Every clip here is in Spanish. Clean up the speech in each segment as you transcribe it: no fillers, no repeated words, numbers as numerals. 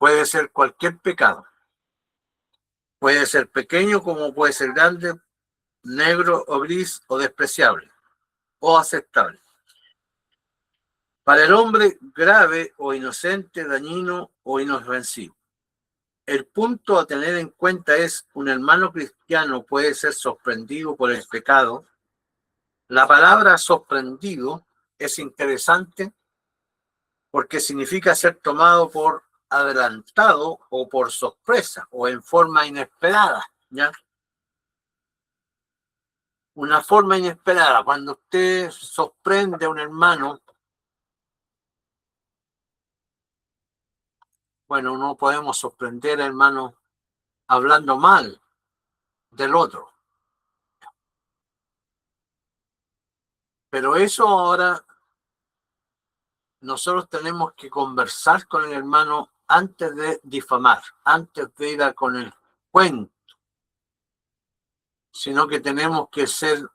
Puede ser cualquier pecado. Puede ser pequeño como puede ser grande, negro o gris o despreciable o aceptable. Para el hombre, grave o inocente, dañino o inofensivo. El punto a tener en cuenta es: un hermano cristiano puede ser sorprendido por el pecado. La palabra sorprendido es interesante porque significa ser tomado por adelantado o por sorpresa o en forma inesperada, ¿ya? Una forma inesperada. Cuando usted sorprende a un hermano, bueno, no podemos sorprender, hermano, hablando mal del otro. Pero eso ahora nosotros tenemos que conversar con el hermano antes de difamar, antes de ir a con el cuento, sino que tenemos que ser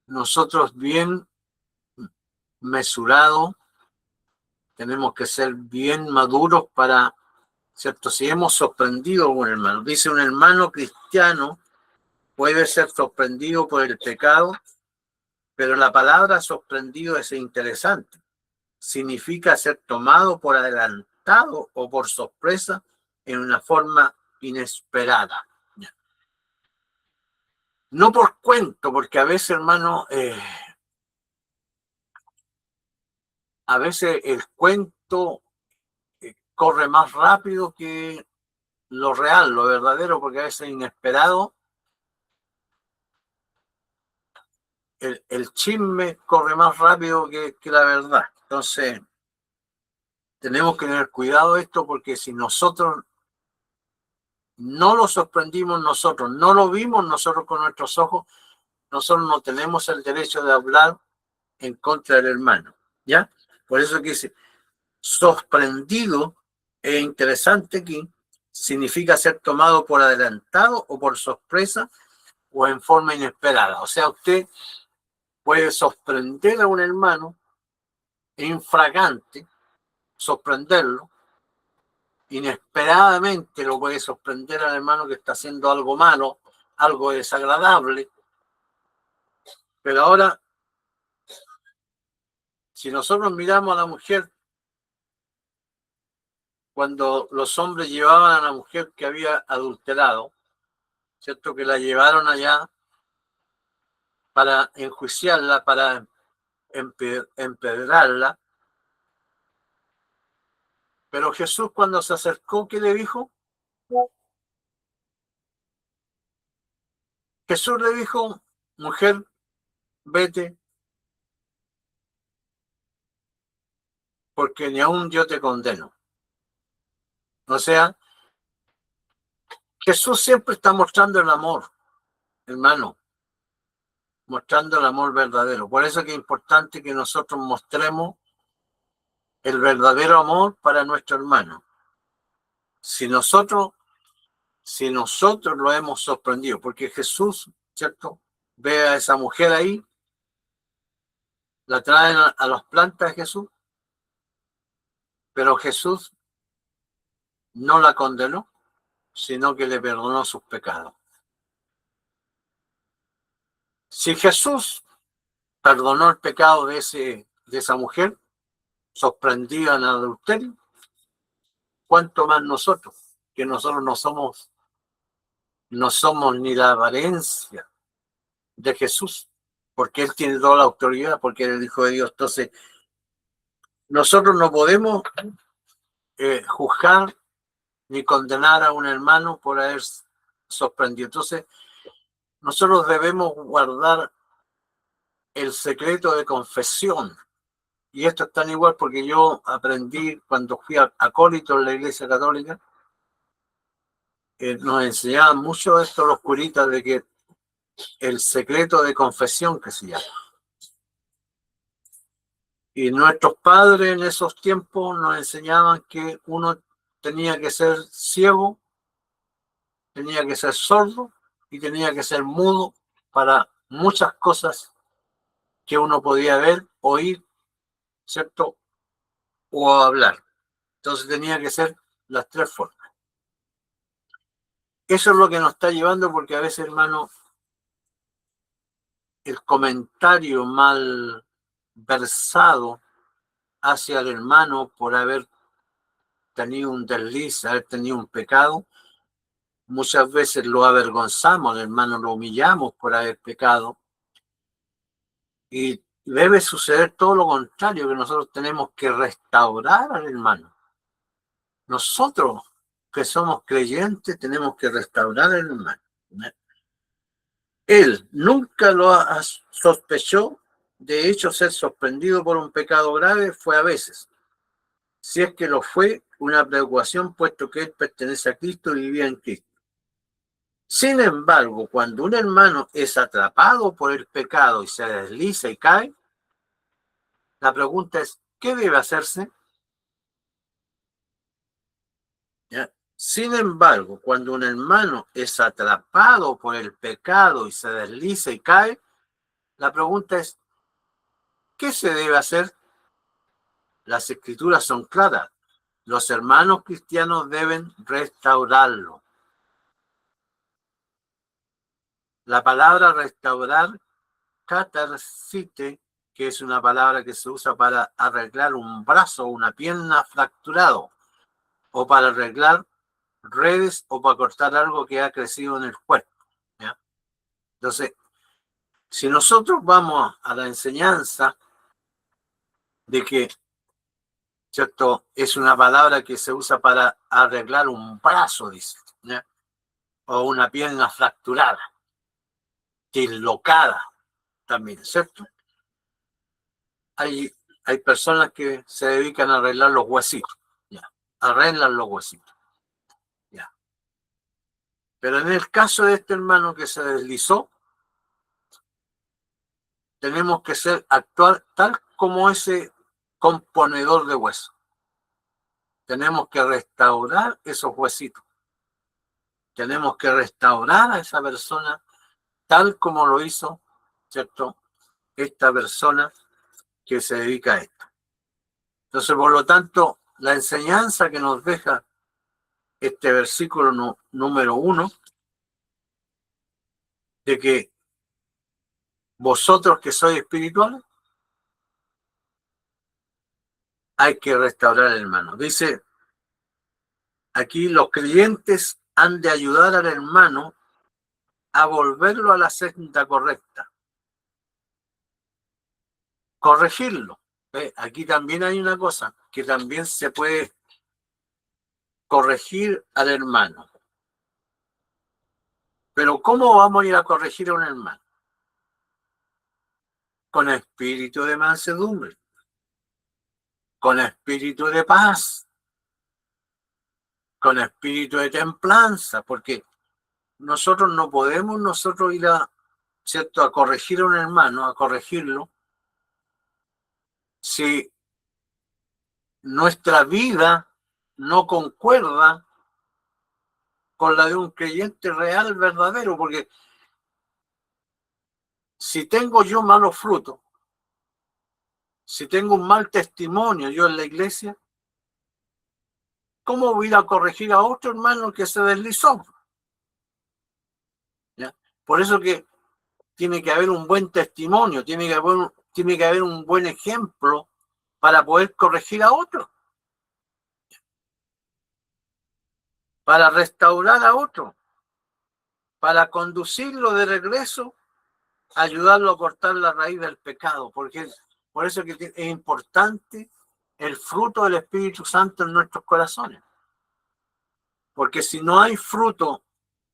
nosotros bien mesurados, tenemos que ser bien maduros para, ¿cierto? Si hemos sorprendido a un hermano, dice: un hermano cristiano puede ser sorprendido por el pecado, pero la palabra sorprendido es interesante. Significa ser tomado por adelantado o por sorpresa en una forma inesperada. No por cuento, porque a veces, hermano, a veces el cuento corre más rápido que lo real, lo verdadero, porque a veces inesperado. El chisme corre más rápido que la verdad. Entonces, tenemos que tener cuidado de esto, porque si nosotros no lo sorprendimos nosotros, no lo vimos nosotros con nuestros ojos, nosotros no tenemos el derecho de hablar en contra del hermano, ¿ya? Por eso que dice, sorprendido, es interesante aquí, significa ser tomado por adelantado o por sorpresa o en forma inesperada. O sea, usted puede sorprender a un hermano infragante, sorprenderlo, inesperadamente lo puede sorprender al hermano que está haciendo algo malo, algo desagradable. Pero ahora, si nosotros miramos a la mujer, cuando los hombres llevaban a la mujer que había adulterado, ¿cierto? Que la llevaron allá para enjuiciarla, para empedrarla. Pero Jesús, cuando se acercó, ¿qué le dijo? Jesús le dijo: mujer, vete, porque ni aún yo te condeno. O sea, Jesús siempre está mostrando el amor, hermano, mostrando el amor verdadero. Por eso que es importante que nosotros mostremos el verdadero amor para nuestro hermano. Si nosotros lo hemos sorprendido, porque Jesús, ¿cierto? Ve a esa mujer ahí, la traen a las plantas de Jesús, pero Jesús no la condenó, sino que le perdonó sus pecados. Si Jesús perdonó el pecado de esa mujer sorprendida en adulterio, ¿cuánto más nosotros? Que nosotros no somos ni la apariencia de Jesús, porque Él tiene toda la autoridad, porque Él es el Hijo de Dios. Entonces, nosotros no podemos juzgar ni condenar a un hermano por haber sorprendido. Entonces, nosotros debemos guardar el secreto de confesión. Y esto es tan igual porque yo aprendí cuando fui acólito en la Iglesia Católica, nos enseñaban mucho esto los curitas, de que el secreto de confesión, que se llama. Y nuestros padres en esos tiempos nos enseñaban que uno tenía que ser ciego, tenía que ser sordo y tenía que ser mudo para muchas cosas que uno podía ver, oír, ¿cierto? O hablar. Entonces tenía que ser las tres formas. Eso es lo que nos está llevando, porque a veces, hermano, el comentario mal versado hacia el hermano por haber tenido un desliz, haber tenido un pecado, muchas veces lo avergonzamos, al hermano lo humillamos por haber pecado, y debe suceder todo lo contrario, que nosotros tenemos que restaurar al hermano. Nosotros que somos creyentes tenemos que restaurar al hermano. Él nunca lo sospechó, de hecho ser sorprendido por un pecado grave fue a veces, si es que lo fue, una preocupación, puesto que él pertenece a Cristo y vivía en Cristo. Sin embargo, cuando un hermano es atrapado por el pecado y se desliza y cae, la pregunta es, ¿qué debe hacerse? ¿Ya? Sin embargo, cuando un hermano es atrapado por el pecado y se desliza y cae, la pregunta es, ¿qué se debe hacer? Las escrituras son claras. Los hermanos cristianos deben restaurarlo. La palabra restaurar, catarsite, que es una palabra que se usa para arreglar un brazo o una pierna fracturado, o para arreglar redes o para cortar algo que ha crecido en el cuerpo. ¿Ya? Entonces, si nosotros vamos a la enseñanza de que, ¿cierto?, es una palabra que se usa para arreglar un brazo, dice, ¿ya?, o una pierna fracturada, dislocada también, ¿cierto? Hay, hay personas que se dedican a arreglar los huesitos, ¿ya? Arreglan los huesitos, ¿ya? Pero en el caso de este hermano que se deslizó, tenemos que actuar tal como ese componedor de hueso. Tenemos que restaurar esos huesitos. Tenemos que restaurar a esa persona tal como lo hizo, ¿cierto?, esta persona que se dedica a esto. Entonces, por lo tanto, la enseñanza que nos deja este versículo número 1, de que vosotros que sois espirituales, hay que restaurar al hermano. Dice aquí, los creyentes han de ayudar al hermano a volverlo a la senda correcta, corregirlo. Aquí también hay una cosa, que también se puede corregir al hermano. Pero ¿cómo vamos a ir a corregir a un hermano? Con espíritu de mansedumbre, con espíritu de paz, con espíritu de templanza, porque nosotros no podemos ir ¿cierto?, a corregir a un hermano, a corregirlo, si nuestra vida no concuerda con la de un creyente real, verdadero, porque si tengo yo malos frutos, si tengo un mal testimonio yo en la iglesia, ¿cómo voy a ir a corregir a otro hermano que se deslizó? ¿Ya? Por eso que tiene que haber un buen testimonio, tiene que haber un buen ejemplo para poder corregir a otro, para restaurar a otro, para conducirlo de regreso, ayudarlo a cortar la raíz del pecado, porque por eso que es importante el fruto del Espíritu Santo en nuestros corazones, porque si no hay frutos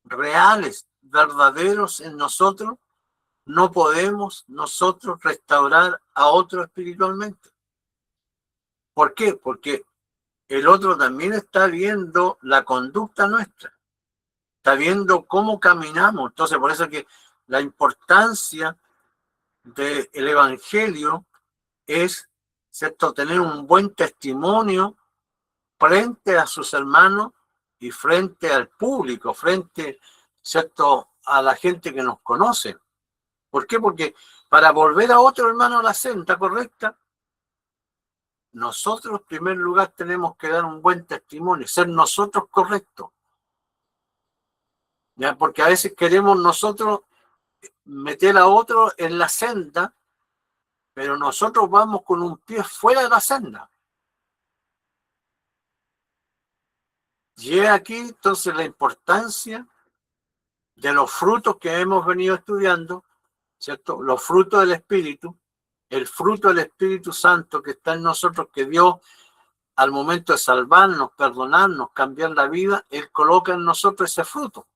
reales, verdaderos en nosotros, no podemos nosotros restaurar a otro espiritualmente. ¿Por qué? Porque el otro también está viendo la conducta nuestra, está viendo cómo caminamos. Entonces, por eso que la importancia del Evangelio es, ¿cierto?, tener un buen testimonio frente a sus hermanos y frente al público, frente, ¿cierto?, a la gente que nos conoce. ¿Por qué? Porque para volver a otro hermano a la senda correcta, nosotros en primer lugar tenemos que dar un buen testimonio, ser nosotros correctos. ¿Ya? Porque a veces queremos nosotros meter a otro en la senda, pero nosotros vamos con un pie fuera de la senda. Y es aquí entonces la importancia de los frutos que hemos venido estudiando, ¿cierto? Los frutos del Espíritu, el fruto del Espíritu Santo que está en nosotros, que Dios al momento de salvarnos, perdonarnos, cambiar la vida, Él coloca en nosotros ese fruto.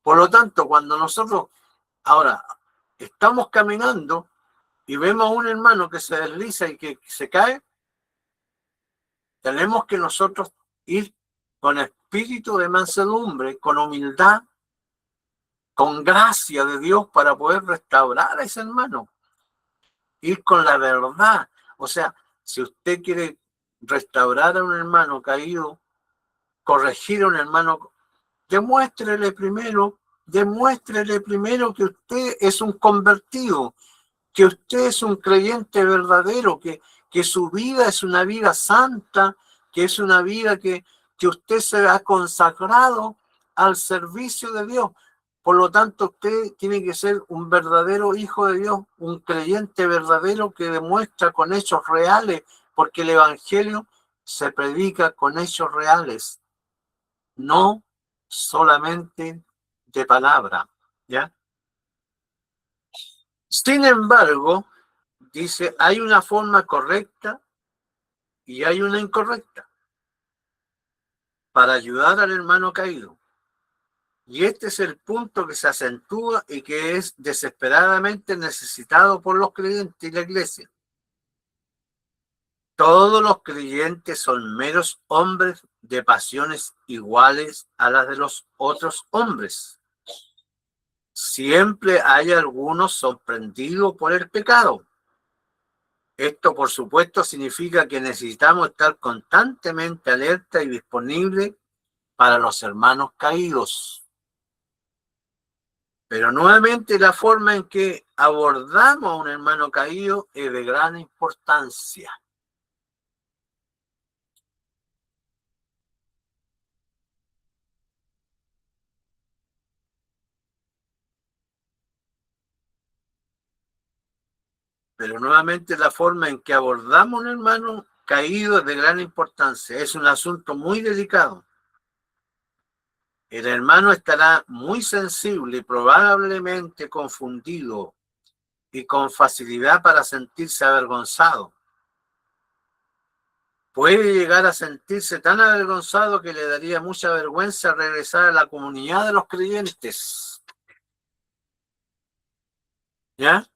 Por lo tanto, cuando nosotros ahora estamos caminando y vemos a un hermano que se desliza y que se cae, tenemos que nosotros ir con espíritu de mansedumbre, con humildad, con gracia de Dios para poder restaurar a ese hermano. Ir con la verdad. O sea, si usted quiere restaurar a un hermano caído, corregir a un hermano, demuéstrele primero que usted es un convertido, que usted es un creyente verdadero, que su vida es una vida santa, que es una vida que usted se ha consagrado al servicio de Dios. Por lo tanto, usted tiene que ser un verdadero hijo de Dios, un creyente verdadero que demuestra con hechos reales, porque el Evangelio se predica con hechos reales, no solamente de palabra, ¿ya? Sin embargo, dice, hay una forma correcta y hay una incorrecta para ayudar al hermano caído. Y este es el punto que se acentúa y que es desesperadamente necesitado por los creyentes y la iglesia. Todos los creyentes son meros hombres de pasiones iguales a las de los otros hombres. Siempre hay algunos sorprendidos por el pecado. Esto, por supuesto, significa que necesitamos estar constantemente alerta y disponible para los hermanos caídos. Pero nuevamente la forma en que abordamos a un hermano caído es de gran importancia. Pero nuevamente la forma en que abordamos a un hermano caído es de gran importancia. Es un asunto muy delicado. El hermano estará muy sensible y probablemente confundido y con facilidad para sentirse avergonzado. Puede llegar a sentirse tan avergonzado que le daría mucha vergüenza regresar a la comunidad de los creyentes. ¿Ya?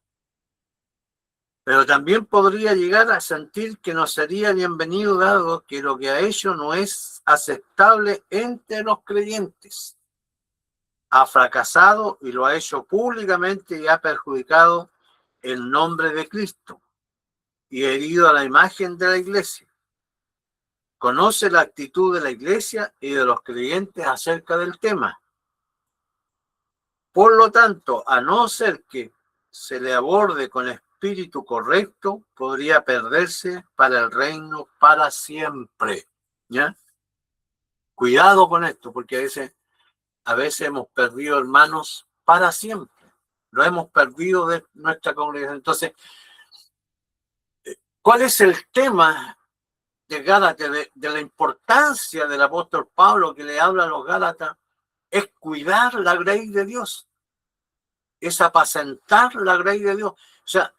Pero también podría llegar a sentir que no sería bienvenido dado que lo que ha hecho no es aceptable entre los creyentes. Ha fracasado y lo ha hecho públicamente y ha perjudicado el nombre de Cristo y herido a la imagen de la iglesia. Conoce la actitud de la iglesia y de los creyentes acerca del tema. Por lo tanto, a no ser que se le aborde con espíritu correcto, podría perderse para el reino para siempre. ¿Ya? Cuidado con esto, porque a veces hemos perdido hermanos para siempre. Lo hemos perdido de nuestra congregación. Entonces, ¿cuál es el tema de Gálatas, de la importancia del apóstol Pablo que le habla a los Gálatas? Es cuidar la grey de Dios, es apacentar la grey de Dios. O sea,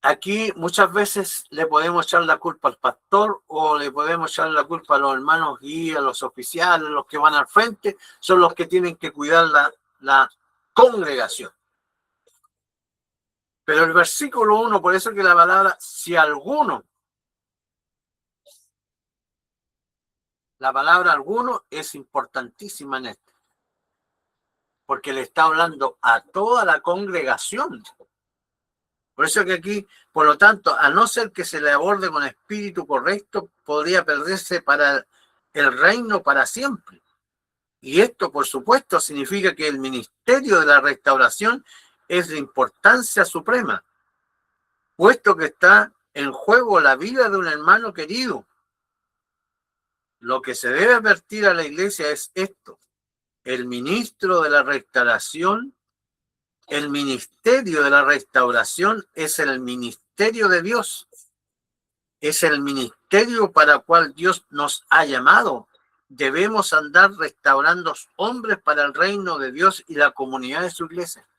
aquí muchas veces le podemos echar la culpa al pastor o le podemos echar la culpa a los hermanos guías, a los oficiales, los que van al frente, son los que tienen que cuidar la congregación. Pero el versículo 1, por eso que la palabra, si alguno, la palabra alguno es importantísima en esto, porque le está hablando a toda la congregación. Por eso que aquí, por lo tanto, a no ser que se le aborde con espíritu correcto, podría perderse para el reino para siempre. Y esto, por supuesto, significa que el ministerio de la restauración es de importancia suprema, puesto que está en juego la vida de un hermano querido. Lo que se debe advertir a la iglesia es esto: el ministro de la restauración, el ministerio de la restauración es el ministerio de Dios. Es el ministerio para el cual Dios nos ha llamado. Debemos andar restaurando hombres para el reino de Dios y la comunidad de su iglesia.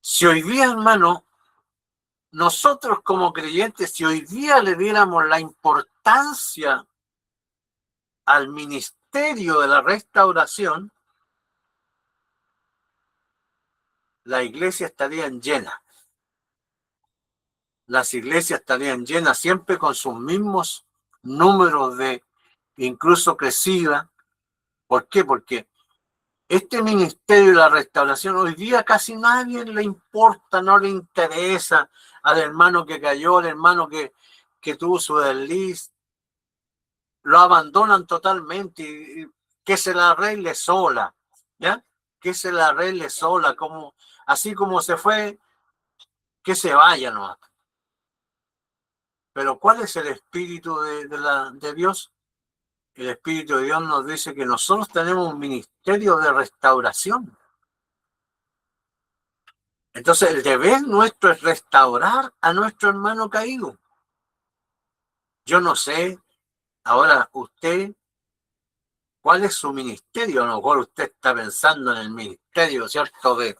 Si hoy día, hermano, nosotros como creyentes, si hoy día le diéramos la importancia al ministerio de la restauración, la iglesia estaría llena. Las iglesias estarían llenas siempre con sus mismos números de incluso crecida. ¿Por qué? Porque este ministerio de la restauración hoy día casi nadie le importa, no le interesa al hermano que cayó, al hermano que tuvo su desliz. Lo abandonan totalmente y que se la arregle sola, ¿ya? Que se la arregle sola, como, así como se fue, que se vaya nomás. Pero ¿cuál es el espíritu de Dios? El espíritu de Dios nos dice que nosotros tenemos un ministerio de restauración. Entonces el deber nuestro es restaurar a nuestro hermano caído. Yo no sé, ahora usted, ¿cuál es su ministerio? A lo mejor usted está pensando en el ministerio, ¿cierto? De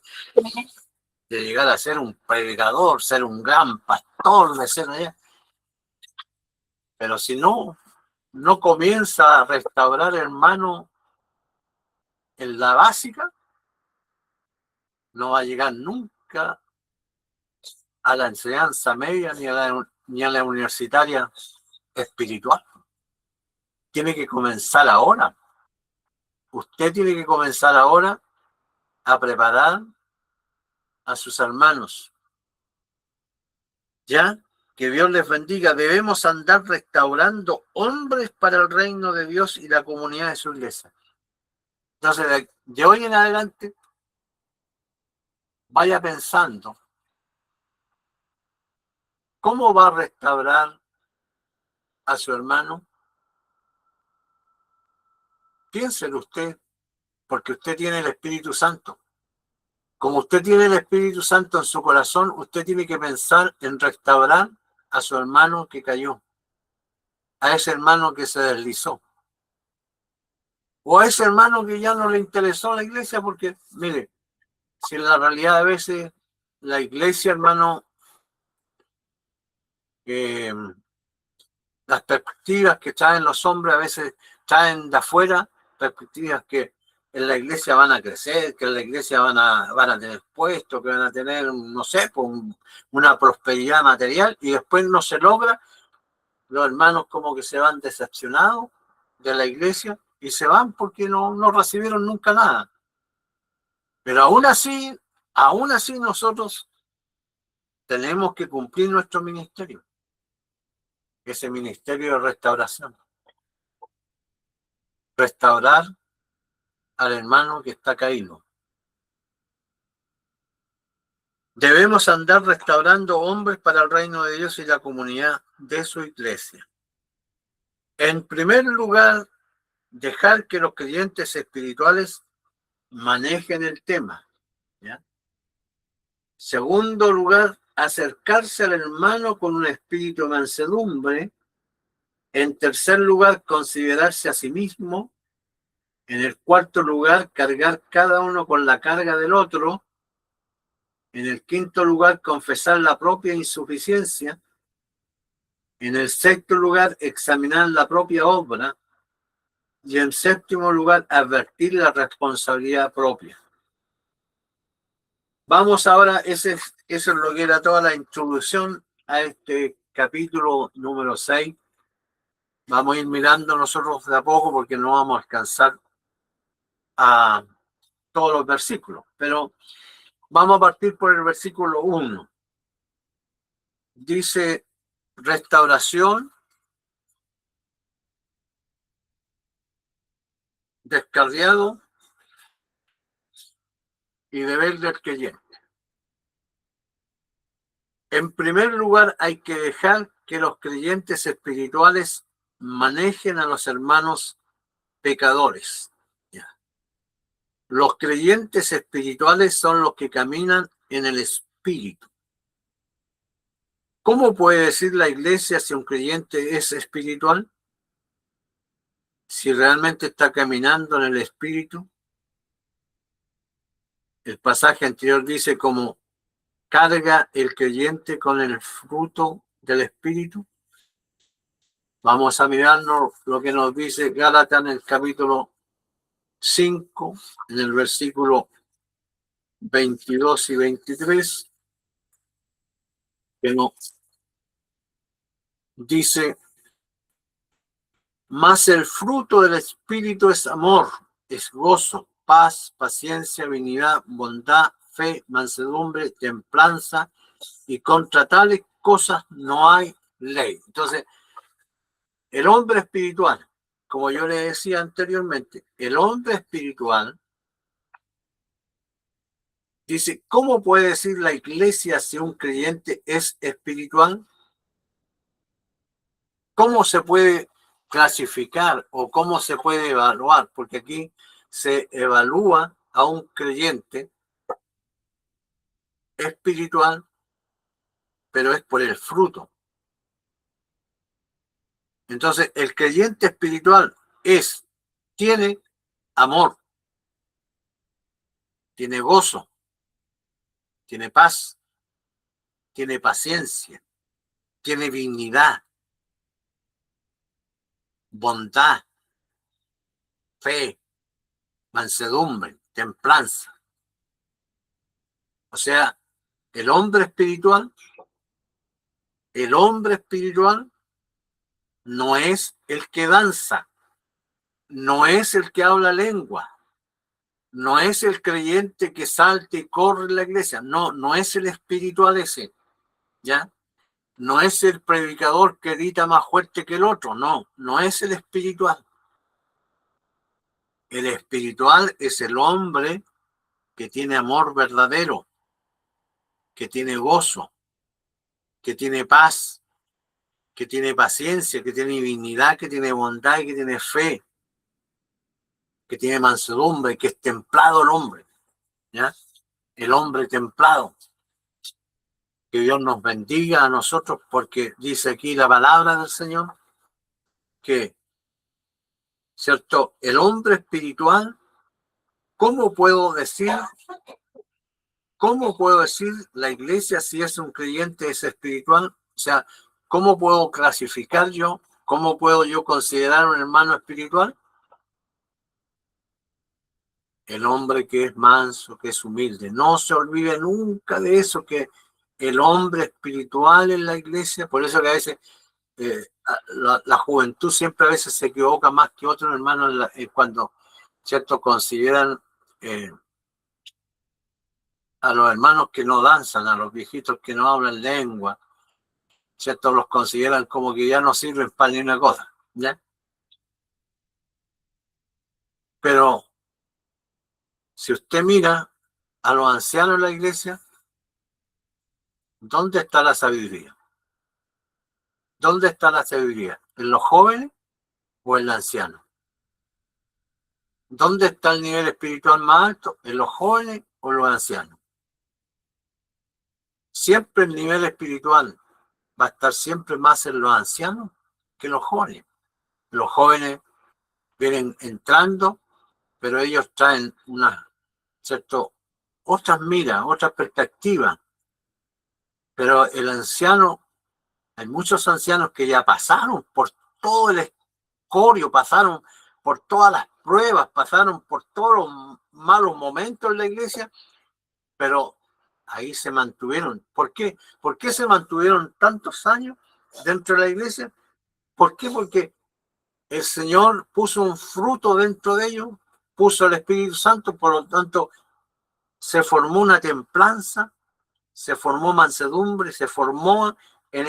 llegar a ser un predicador, ser un gran pastor, de ser allá. Pero si no comienza a restaurar, hermano, en la básica, no va a llegar nunca a la enseñanza media ni a la universitaria espiritual. Tiene que comenzar ahora. Usted tiene que comenzar ahora a preparar a sus hermanos. ¿Ya? Que Dios les bendiga. Debemos andar restaurando hombres para el reino de Dios y la comunidad de su iglesia. Entonces, de hoy en adelante, vaya pensando cómo va a restaurar a su hermano. Piénselo usted, porque usted tiene el Espíritu Santo. Como usted tiene el Espíritu Santo en su corazón, usted tiene que pensar en restaurar a su hermano que cayó, a ese hermano que se deslizó, o a ese hermano que ya no le interesó la iglesia, porque, mire, si en la realidad a veces la iglesia, hermano, las perspectivas que traen los hombres a veces traen de afuera perspectivas que en la iglesia van a crecer, que en la iglesia van a tener puestos, que van a tener, no sé, una prosperidad material, y después no se logra. Los hermanos como que se van decepcionados de la iglesia y se van porque no recibieron nunca nada. Pero aún así nosotros tenemos que cumplir nuestro ministerio, ese ministerio de restauración. Restaurar al hermano que está caído. Debemos andar restaurando hombres para el reino de Dios y la comunidad de su iglesia. En primer lugar, dejar que los creyentes espirituales manejen el tema, ¿ya? Segundo lugar, acercarse al hermano con un espíritu de mansedumbre. En tercer lugar, considerarse a sí mismo. En el cuarto lugar, cargar cada uno con la carga del otro. En el quinto lugar, confesar la propia insuficiencia. En el sexto lugar, examinar la propia obra. Y en séptimo lugar, advertir la responsabilidad propia. Vamos ahora, eso es lo que era toda la introducción a este capítulo número 6. Vamos a ir mirando nosotros de a poco porque no vamos a alcanzar a todos los versículos, pero vamos a partir por el versículo 1. Dice: restauración, descarriado y deber del creyente. En primer lugar, hay que dejar que los creyentes espirituales manejen a los hermanos pecadores. Los creyentes espirituales son los que caminan en el espíritu. ¿Cómo puede decir la iglesia si un creyente es espiritual? Si realmente está caminando en el espíritu. El pasaje anterior dice como carga el creyente con el fruto del espíritu. Vamos a mirarnos lo que nos dice Gálatas en el capítulo 5, en el versículo 22 y 23, que nos dice: mas el fruto del espíritu es amor, es gozo, paz, paciencia, benignidad, bondad, fe, mansedumbre, templanza, y contra tales cosas no hay ley. Entonces, el hombre espiritual, como yo le decía anteriormente, el hombre espiritual dice, ¿cómo puede decir la iglesia si un creyente es espiritual? ¿Cómo se puede clasificar o cómo se puede evaluar? Porque aquí se evalúa a un creyente espiritual, pero es por el fruto. Entonces, el creyente espiritual tiene amor, tiene gozo, tiene paz, tiene paciencia, tiene dignidad, bondad, fe, mansedumbre, templanza. O sea, el hombre espiritual, el hombre espiritual no es el que danza, no es el que habla lengua, no es el creyente que salta y corre en la iglesia, no es el espiritual ese, ¿ya? No es el predicador que grita más fuerte que el otro, no es el espiritual. El espiritual es el hombre que tiene amor verdadero, que tiene gozo, que tiene paz, que tiene paciencia, que tiene dignidad, que tiene bondad, que tiene fe, que tiene mansedumbre, que es templado el hombre, ¿ya? El hombre templado. Que Dios nos bendiga a nosotros, porque dice aquí la palabra del Señor que, ¿cierto? El hombre espiritual, ¿cómo puedo decir la iglesia si es un creyente es espiritual? O sea, ¿cómo puedo clasificar yo? ¿Cómo puedo yo considerar un hermano espiritual? El hombre que es manso, que es humilde. No se olvide nunca de eso, que el hombre espiritual en la iglesia, por eso que a veces la juventud siempre a veces se equivoca más que otros hermanos cuando, ¿cierto?, consideran a los hermanos que no danzan, a los viejitos que no hablan lengua, ¿cierto? Los consideran como que ya no sirven para ni una cosa, ¿ya? Pero si usted mira a los ancianos en la iglesia, ¿dónde está la sabiduría? ¿Dónde está la sabiduría? ¿En los jóvenes o en los ancianos? ¿Dónde está el nivel espiritual más alto? ¿En los jóvenes o en los ancianos? Siempre el nivel espiritual va a estar siempre más en los ancianos que en los jóvenes. Los jóvenes vienen entrando, pero ellos traen ¿cierto?, otras miras, otras perspectivas. Pero el anciano, hay muchos ancianos que ya pasaron por todo el escorio, pasaron por todas las pruebas, pasaron por todos los malos momentos en la iglesia, pero ahí se mantuvieron. ¿Por qué? ¿Por qué se mantuvieron tantos años dentro de la iglesia? ¿Por qué? Porque el Señor puso un fruto dentro de ellos, puso el Espíritu Santo, por lo tanto se formó una templanza, se formó mansedumbre, se formó en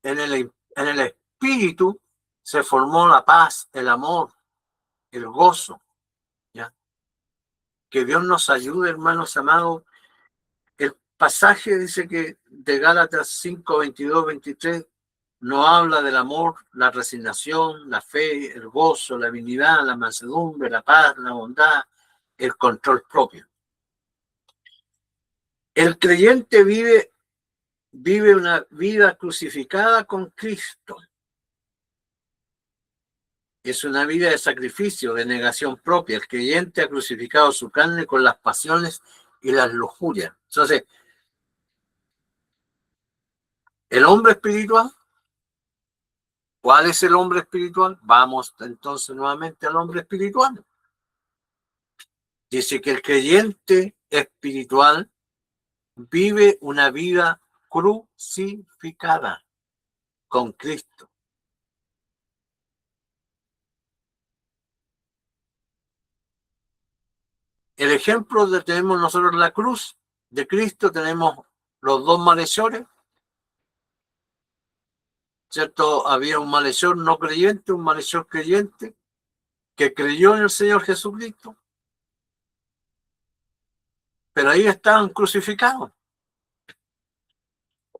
el Espíritu, se formó la paz, el amor, el gozo, ¿ya? Que Dios nos ayude, hermanos amados. pasaje dice que de Gálatas 5, 22, 23 no habla del amor, la resignación, la fe, el gozo, la benignidad, la mansedumbre, la paz, la bondad, el control propio. El creyente vive una vida crucificada con Cristo. Es una vida de sacrificio, de negación propia. El creyente ha crucificado su carne con las pasiones y las lujurias. Entonces, el hombre espiritual, ¿cuál es el hombre espiritual? Vamos entonces nuevamente al hombre espiritual. Dice que el creyente espiritual vive una vida crucificada con Cristo. El ejemplo de tenemos nosotros la cruz de Cristo, tenemos los dos malhechores, ¿cierto? Había un malhechor no creyente, un malhechor creyente que creyó en el Señor Jesucristo, pero ahí estaban crucificados,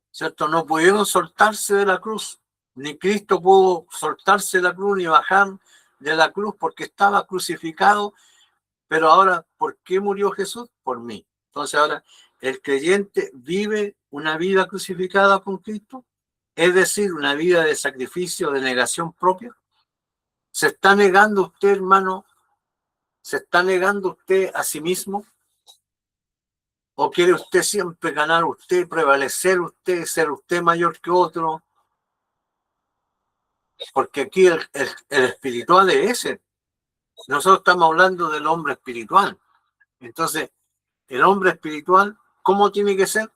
¿cierto? No pudieron soltarse de la cruz, ni Cristo pudo soltarse de la cruz ni bajar de la cruz porque estaba crucificado. Pero ahora, ¿por qué murió Jesús? Por mí. Entonces ahora, el creyente vive una vida crucificada con Cristo, es decir, una vida de sacrificio, de negación propia. ¿Se está negando usted, hermano? ¿Se está negando usted a sí mismo? ¿O quiere usted siempre ganar usted, prevalecer usted, ser usted mayor que otro? Porque aquí el espiritual es ese. Nosotros estamos hablando del hombre espiritual. Entonces, el hombre espiritual, ¿cómo tiene que ser?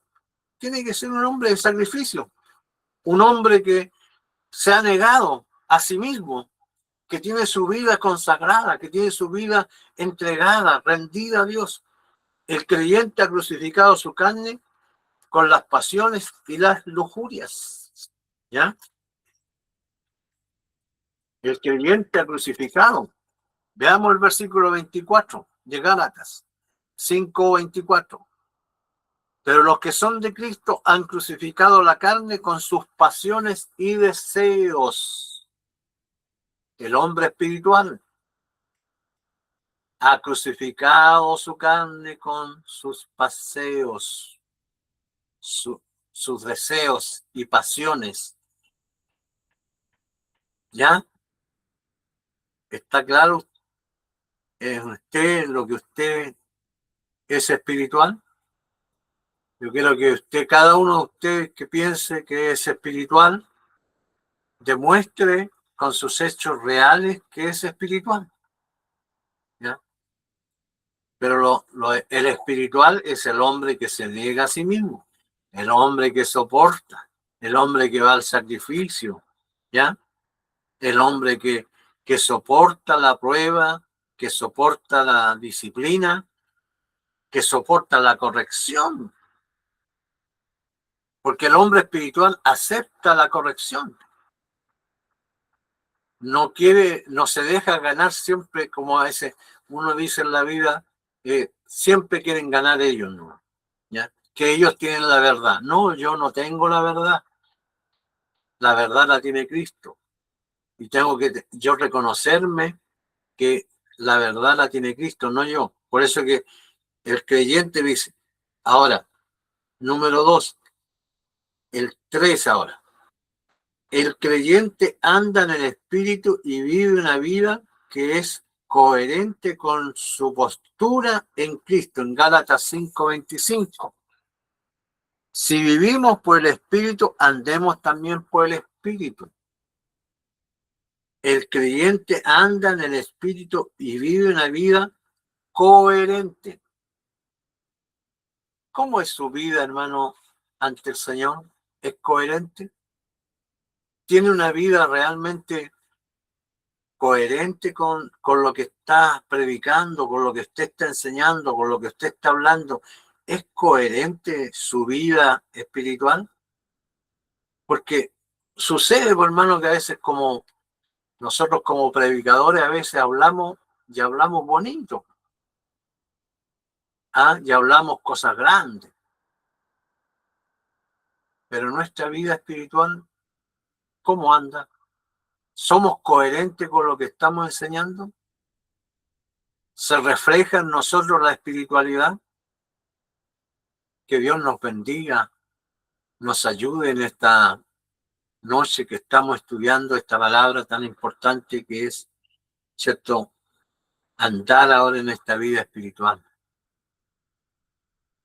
Tiene que ser un hombre de sacrificio, un hombre que se ha negado a sí mismo, que tiene su vida consagrada, que tiene su vida entregada, rendida a Dios. El creyente ha crucificado su carne con las pasiones y las lujurias. ¿Ya? El creyente ha crucificado. Veamos el versículo 24 de Gálatas 5:24. Pero los que son de Cristo han crucificado la carne con sus pasiones y deseos. El hombre espiritual ha crucificado su carne con sus paseos, sus deseos y pasiones. ¿Ya? ¿Está claro en usted lo que usted es espiritual? Yo quiero que usted, cada uno de ustedes que piense que es espiritual, demuestre con sus hechos reales que es espiritual. ¿Ya? Pero el espiritual es el hombre que se niega a sí mismo, el hombre que soporta, el hombre que va al sacrificio, ¿ya? El hombre que soporta la prueba, que soporta la disciplina, que soporta la corrección. Porque el hombre espiritual acepta la corrección. No quiere, no se deja ganar siempre, como a veces uno dice en la vida, siempre quieren ganar ellos, ¿no? ¿Ya? Que ellos tienen la verdad. No, yo no tengo la verdad. La verdad la tiene Cristo. Y tengo que yo reconocerme que la verdad la tiene Cristo, no yo. Por eso que el creyente dice, ahora, número 2, el 3 ahora. El creyente anda en el Espíritu y vive una vida que es coherente con su postura en Cristo, en Gálatas 5:25. Si vivimos por el Espíritu, andemos también por el Espíritu. El creyente anda en el Espíritu y vive una vida coherente. ¿Cómo es su vida, hermano, ante el Señor? ¿Es coherente? ¿Tiene una vida realmente coherente con lo que está predicando, con lo que usted está enseñando, con lo que usted está hablando? ¿Es coherente su vida espiritual? Porque sucede, pues, hermano, que a veces como nosotros como predicadores a veces hablamos y hablamos bonito, ¿ah? Y hablamos cosas grandes, Pero nuestra vida espiritual, ¿cómo anda? ¿Somos coherentes con lo que estamos enseñando? ¿Se refleja en nosotros la espiritualidad? Que Dios nos bendiga, nos ayude en esta noche que estamos estudiando esta palabra tan importante que es, ¿cierto?, andar ahora en esta vida espiritual.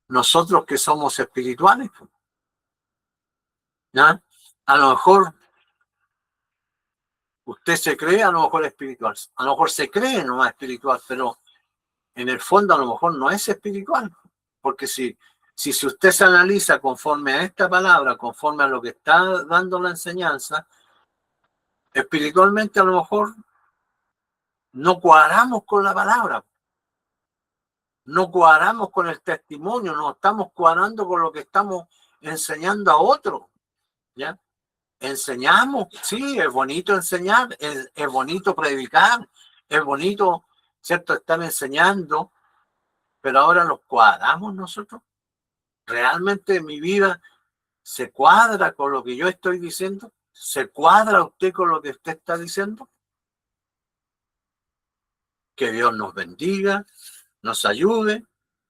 Nosotros que somos espirituales, ¿ya? A lo mejor usted se cree a lo mejor espiritual, a lo mejor se cree nomás espiritual, pero en el fondo a lo mejor no es espiritual, porque si usted se analiza conforme a esta palabra, conforme a lo que está dando la enseñanza, espiritualmente a lo mejor no cuadramos con la palabra, no cuadramos con el testimonio, no estamos cuadrando con lo que estamos enseñando a otros, ¿ya? Enseñamos, sí, es bonito enseñar, es bonito predicar, es bonito, ¿cierto?, estar enseñando, pero ahora los cuadramos nosotros. ¿Realmente mi vida se cuadra con lo que yo estoy diciendo? ¿Se cuadra usted con lo que usted está diciendo? Que Dios nos bendiga, nos ayude.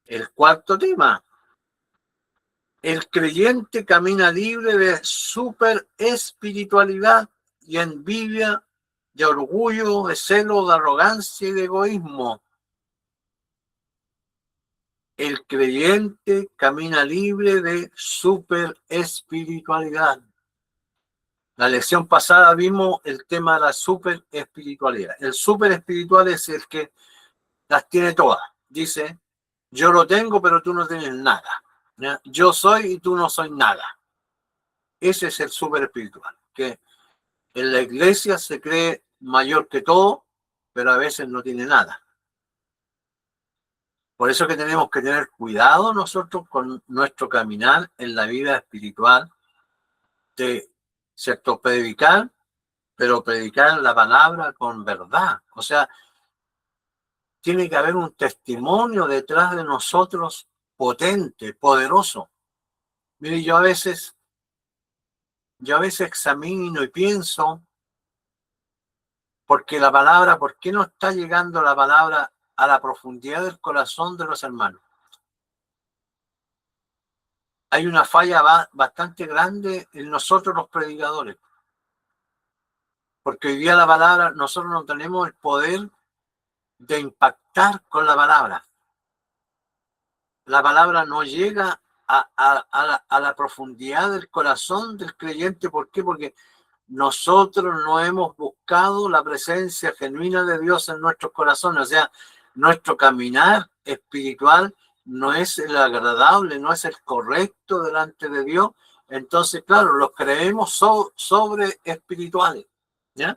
El cuarto tema. El creyente camina libre de super espiritualidad y envidia, de orgullo, de celo, de arrogancia y de egoísmo. El creyente camina libre de super espiritualidad. La lección pasada vimos el tema de la super espiritualidad. El super espiritual es el que las tiene todas. Dice, yo lo tengo, pero tú no tienes nada. ¿Ya? Yo soy y tú no soy nada. Ese es el super espiritual, que en la iglesia se cree mayor que todo, pero a veces no tiene nada. Por eso que tenemos que tener cuidado nosotros con nuestro caminar en la vida espiritual, de, ¿cierto?, predicar, pero predicar la palabra con verdad. O sea, tiene que haber un testimonio detrás de nosotros potente, poderoso. Mire, yo a veces examino y pienso, porque la palabra, ¿por qué no está llegando la palabra a la profundidad del corazón de los hermanos? Hay una falla bastante grande en nosotros los predicadores, porque hoy día la palabra, nosotros no tenemos el poder de impactar con la palabra. La palabra no llega a la profundidad del corazón del creyente. ¿Por qué? Porque nosotros no hemos buscado la presencia genuina de Dios en nuestros corazones. O sea, nuestro caminar espiritual no es el agradable, no es el correcto delante de Dios. Entonces, claro, los creemos sobre espirituales, ¿ya?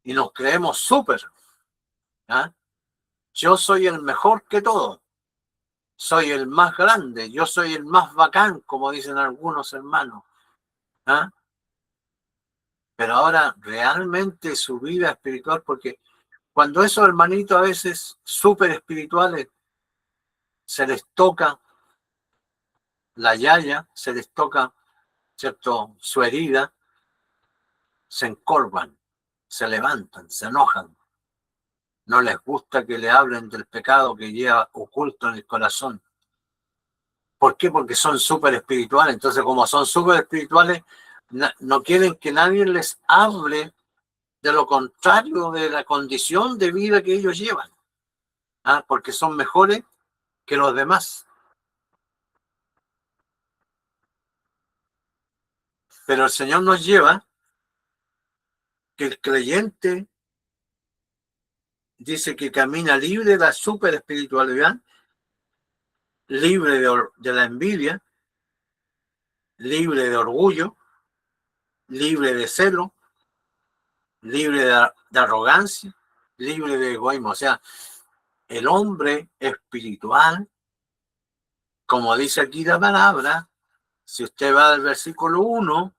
Y nos creemos súper, ¿ya? Yo soy el mejor que todo. Soy el más grande, yo soy el más bacán, como dicen algunos hermanos. ¿Ah? Pero ahora realmente su vida espiritual, porque cuando esos hermanitos a veces súper espirituales se les toca la yaya, se les toca, ¿cierto?, su herida, se encorvan, se levantan, se enojan. No les gusta que le hablen del pecado que lleva oculto en el corazón. ¿Por qué? Porque son súper espirituales. Entonces, como son súper espirituales, no quieren que nadie les hable de lo contrario de la condición de vida que ellos llevan. Porque son mejores que los demás. Pero el Señor nos lleva que el creyente dice que camina libre de la super espiritualidad, libre de la envidia, libre de orgullo, libre de celo, libre de arrogancia, libre de egoísmo. O sea, el hombre espiritual, como dice aquí la palabra, si usted va al versículo 1,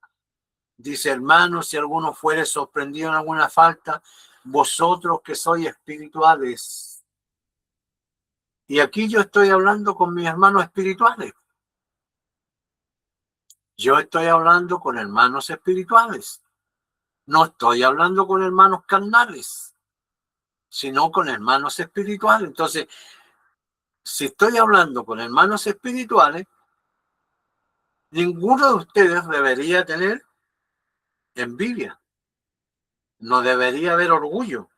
dice, hermanos, si alguno fuere sorprendido en alguna falta, vosotros que sois espirituales. Y aquí yo estoy hablando con mis hermanos espirituales. Yo estoy hablando con hermanos espirituales. No estoy hablando con hermanos carnales, sino con hermanos espirituales. Entonces, si estoy hablando con hermanos espirituales, ninguno de ustedes debería tener envidia, no debería haber orgullo,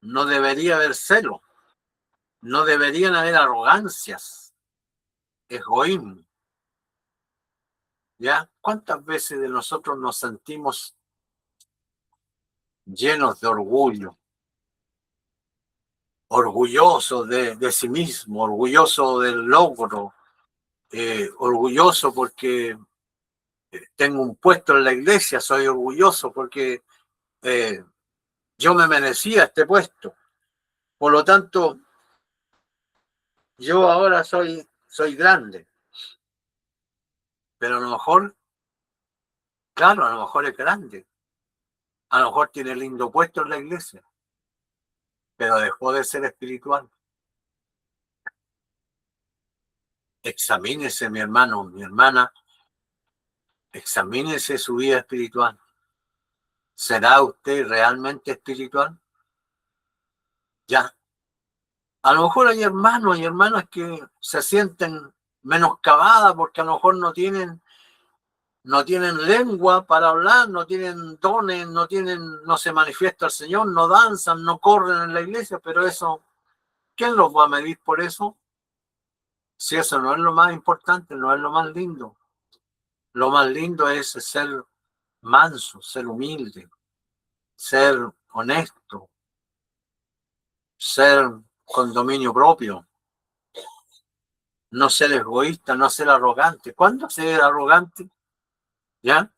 no debería haber celo, no deberían haber arrogancias, egoísmo. ¿Ya? ¿Cuántas veces de nosotros nos sentimos llenos de orgullo, orgullosos de sí mismo, orgulloso del logro, orgulloso porque tengo un puesto en la iglesia, soy orgulloso porque eh, yo me merecía este puesto. Por lo tanto, yo ahora soy grande, pero a lo mejor, claro, a lo mejor es grande, a lo mejor tiene lindo puesto en la iglesia, pero dejó de ser espiritual. Examínese, mi hermano, mi hermana, examínese su vida espiritual. ¿Será usted realmente espiritual? Ya. A lo mejor hay hermanos y hermanas que se sienten menoscabadas porque a lo mejor no tienen lengua para hablar, no tienen dones, no se manifiesta el Señor, no danzan, no corren en la iglesia, pero eso, ¿quién los va a medir por eso? Si eso no es lo más importante, no es lo más lindo. Lo más lindo es ser manso, ser humilde, ser honesto, ser con dominio propio, no ser egoísta, no ser arrogante. ¿Cuándo ser arrogante? ¿Ya?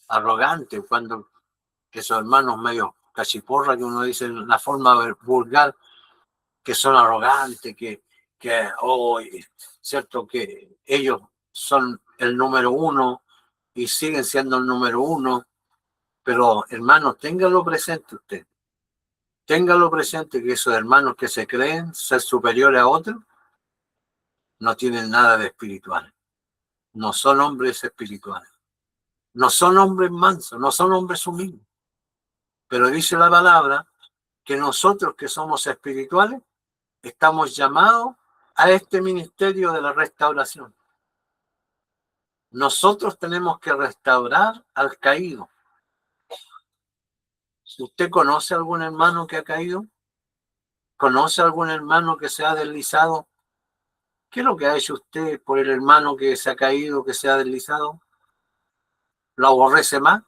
Arrogante, cuando esos hermanos medio cachiporra que uno dice en la forma vulgar, que son arrogantes, oh, cierto, que ellos son el número uno y siguen siendo el número uno, pero hermanos, téngalo presente usted, téngalo presente que esos hermanos que se creen ser superiores a otros, no tienen nada de espiritual, no son hombres espirituales, no son hombres mansos, no son hombres humildes, pero dice la palabra que nosotros que somos espirituales estamos llamados a este ministerio de la restauración. Nosotros tenemos que restaurar al caído. Si usted conoce a algún hermano que ha caído, conoce a algún hermano que se ha deslizado, ¿qué es lo que ha hecho usted por el hermano que se ha caído, que se ha deslizado? ¿Lo aborrece más?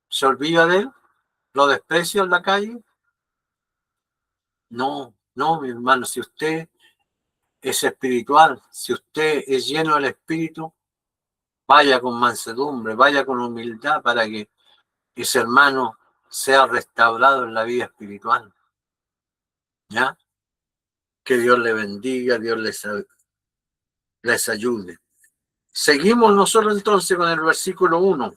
¿Se olvida de él? ¿Lo desprecia en la calle? No, no, mi hermano, si usted es espiritual, si usted es lleno del Espíritu, vaya con mansedumbre, vaya con humildad para que ese hermano sea restaurado en la vida espiritual. ¿Ya? Que Dios le bendiga, Dios les ayude. Seguimos nosotros entonces con el versículo 1.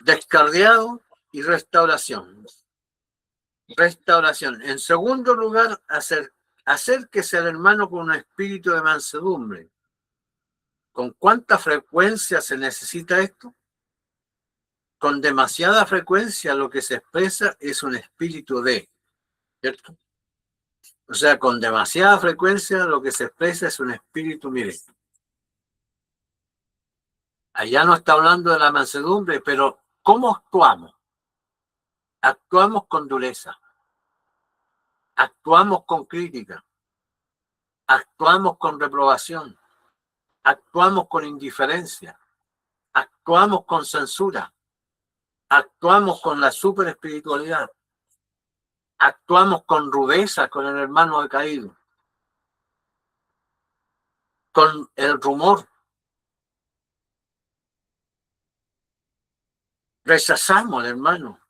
Descarriado y restauración. Restauración. En segundo lugar, acérquese al hermano con un espíritu de mansedumbre. ¿Con cuánta frecuencia se necesita esto? Con demasiada frecuencia lo que se expresa es un espíritu de, ¿cierto? O sea, con demasiada frecuencia lo que se expresa es un espíritu, mire. Allá no está hablando de la mansedumbre, pero ¿cómo actuamos? Actuamos con dureza, actuamos con crítica, actuamos con reprobación, actuamos con indiferencia, actuamos con censura, actuamos con la superespiritualidad, actuamos con rudeza con el hermano decaído, con el rumor, rechazamos al hermano,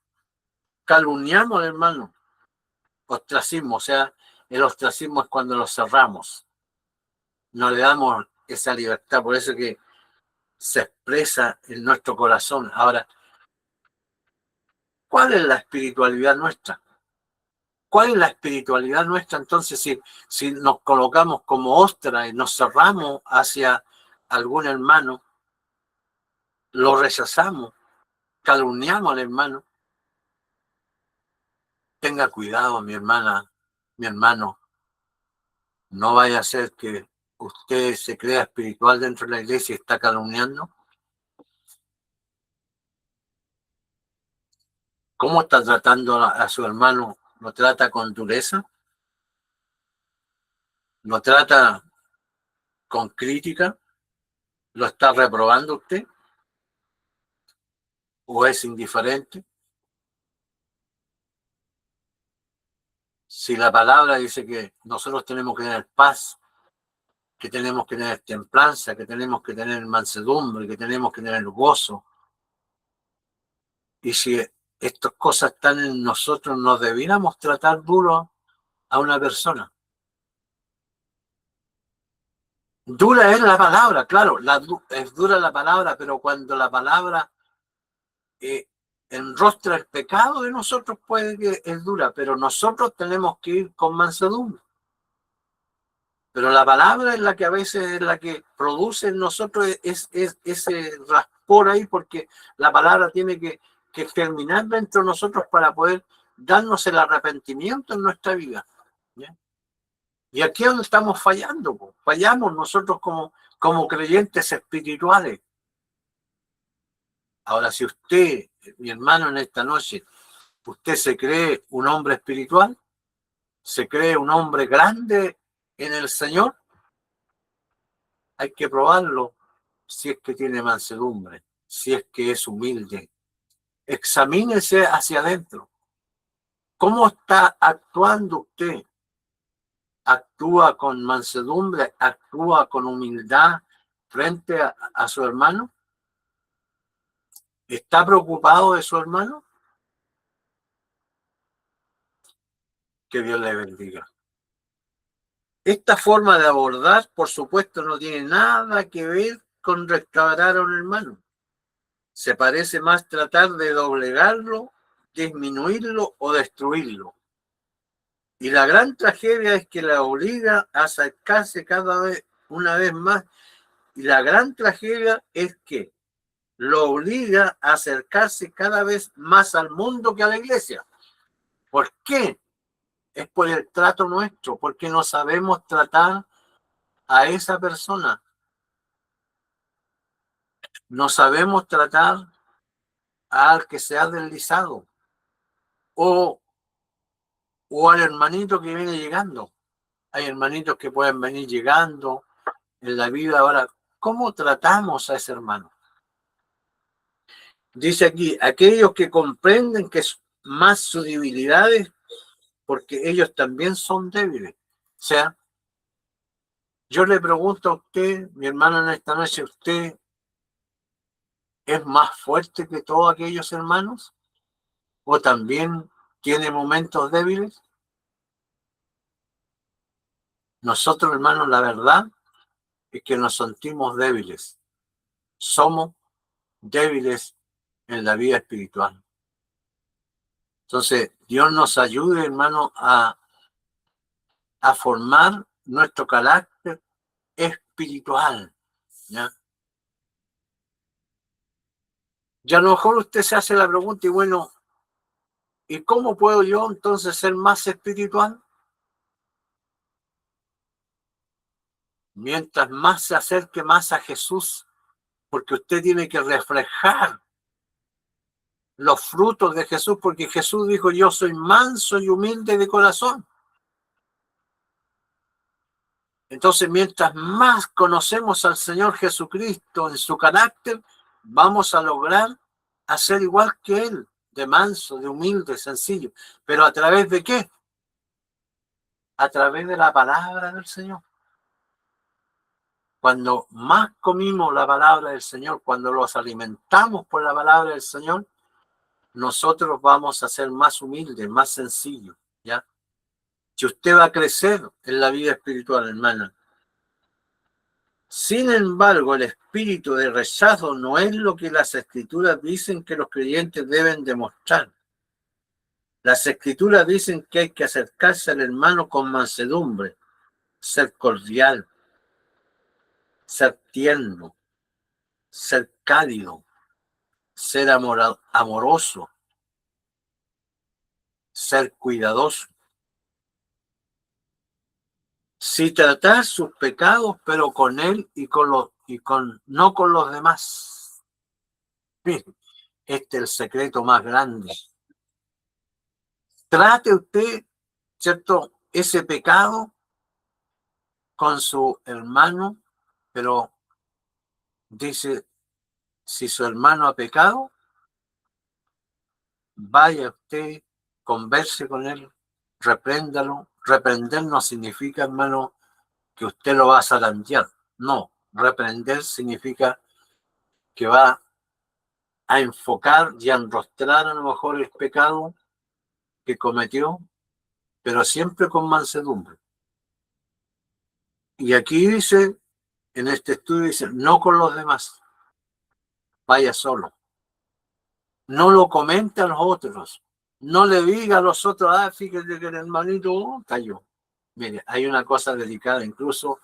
calumniamos al hermano, ostracismo, o sea, el ostracismo es cuando lo cerramos, no le damos esa libertad, por eso que se expresa en nuestro corazón. Ahora, ¿cuál es la espiritualidad nuestra? ¿Cuál es la espiritualidad nuestra entonces si nos colocamos como ostra y nos cerramos hacia algún hermano, lo rechazamos, calumniamos al hermano, tenga cuidado, mi hermana, mi hermano, no vaya a ser que usted se crea espiritual dentro de la iglesia y está calumniando. ¿Cómo está tratando a su hermano? ¿Lo trata con dureza? ¿Lo trata con crítica? ¿Lo está reprobando usted? ¿O es indiferente? Si la palabra dice que nosotros tenemos que tener paz, que tenemos que tener templanza, que tenemos que tener mansedumbre, que tenemos que tener gozo, y si estas cosas están en nosotros, nos debiéramos tratar duro a una persona. Dura es la palabra, claro, es dura la palabra, pero cuando la palabra enrostra el pecado de nosotros, puede que es dura, pero nosotros tenemos que ir con mansedumbre. Pero la palabra es la que a veces es la que produce en nosotros ese raspor ahí, porque la palabra tiene que terminar dentro de nosotros para poder darnos el arrepentimiento en nuestra vida. ¿Ya? Y aquí es donde estamos fallando, po. Fallamos nosotros como creyentes espirituales. Ahora, si usted, mi hermano, en esta noche, usted se cree un hombre espiritual, se cree un hombre grande en el Señor, hay que probarlo si es que tiene mansedumbre, si es que es humilde. Examínese hacia adentro. ¿Cómo está actuando usted? ¿Actúa con mansedumbre? ¿Actúa con humildad frente a su hermano? ¿Está preocupado de su hermano? Que Dios le bendiga. Esta forma de abordar, por supuesto, no tiene nada que ver con restaurar a un hermano. Se parece más tratar de doblegarlo, disminuirlo o destruirlo. Y la gran tragedia es que la obliga a acercarse cada vez, una vez más. Y la gran tragedia es que lo obliga a acercarse cada vez más al mundo que a la iglesia. ¿Por qué? Es por el trato nuestro, porque no sabemos tratar a esa persona. No sabemos tratar al que se ha deslizado o, o al hermanito que viene llegando. Hay hermanitos que pueden venir llegando en la vida. Ahora, ¿cómo tratamos a ese hermano? Dice aquí, aquellos que comprenden que es más sus debilidades, porque ellos también son débiles. O sea, yo le pregunto a usted, mi hermano, en esta noche, ¿usted es más fuerte que todos aquellos hermanos? ¿O también tiene momentos débiles? Nosotros, hermanos, la verdad es que nos sentimos débiles. Somos débiles en la vida espiritual. Entonces, Dios nos ayude, hermano, a formar nuestro carácter espiritual. ¿Ya? Y a lo mejor usted se hace la pregunta y bueno, ¿y cómo puedo yo entonces ser más espiritual? Mientras más se acerque más a Jesús, porque usted tiene que reflejar los frutos de Jesús, porque Jesús dijo, yo soy manso y humilde de corazón. Entonces, mientras más conocemos al Señor Jesucristo en su carácter, vamos a lograr hacer igual que Él, de manso, de humilde, sencillo. ¿Pero a través de qué? A través de la palabra del Señor. Cuando más comimos la palabra del Señor, cuando los alimentamos por la palabra del Señor, nosotros vamos a ser más humildes, más sencillos, ¿ya? Si usted va a crecer en la vida espiritual, hermana. Sin embargo, el espíritu de rechazo no es lo que las escrituras dicen que los creyentes deben demostrar. Las escrituras dicen que hay que acercarse al hermano con mansedumbre, ser cordial, ser tierno, ser cálido, ser amoroso, ser cuidadoso. Si tratar sus pecados, pero con él no con los demás. Miren, este es el secreto más grande. Trate usted, ¿cierto?, ese pecado con su hermano, pero dice, si su hermano ha pecado, vaya usted, converse con él, repréndalo. Reprender no significa, hermano, que usted lo va a zarandear. No, reprender significa que va a enfocar y a enrostrar a lo mejor el pecado que cometió, pero siempre con mansedumbre. Y aquí dice, en este estudio dice, no con los demás, vaya solo. No lo comente a los otros. No le diga a los otros, fíjate que el hermanito cayó. Mire, hay una cosa delicada, incluso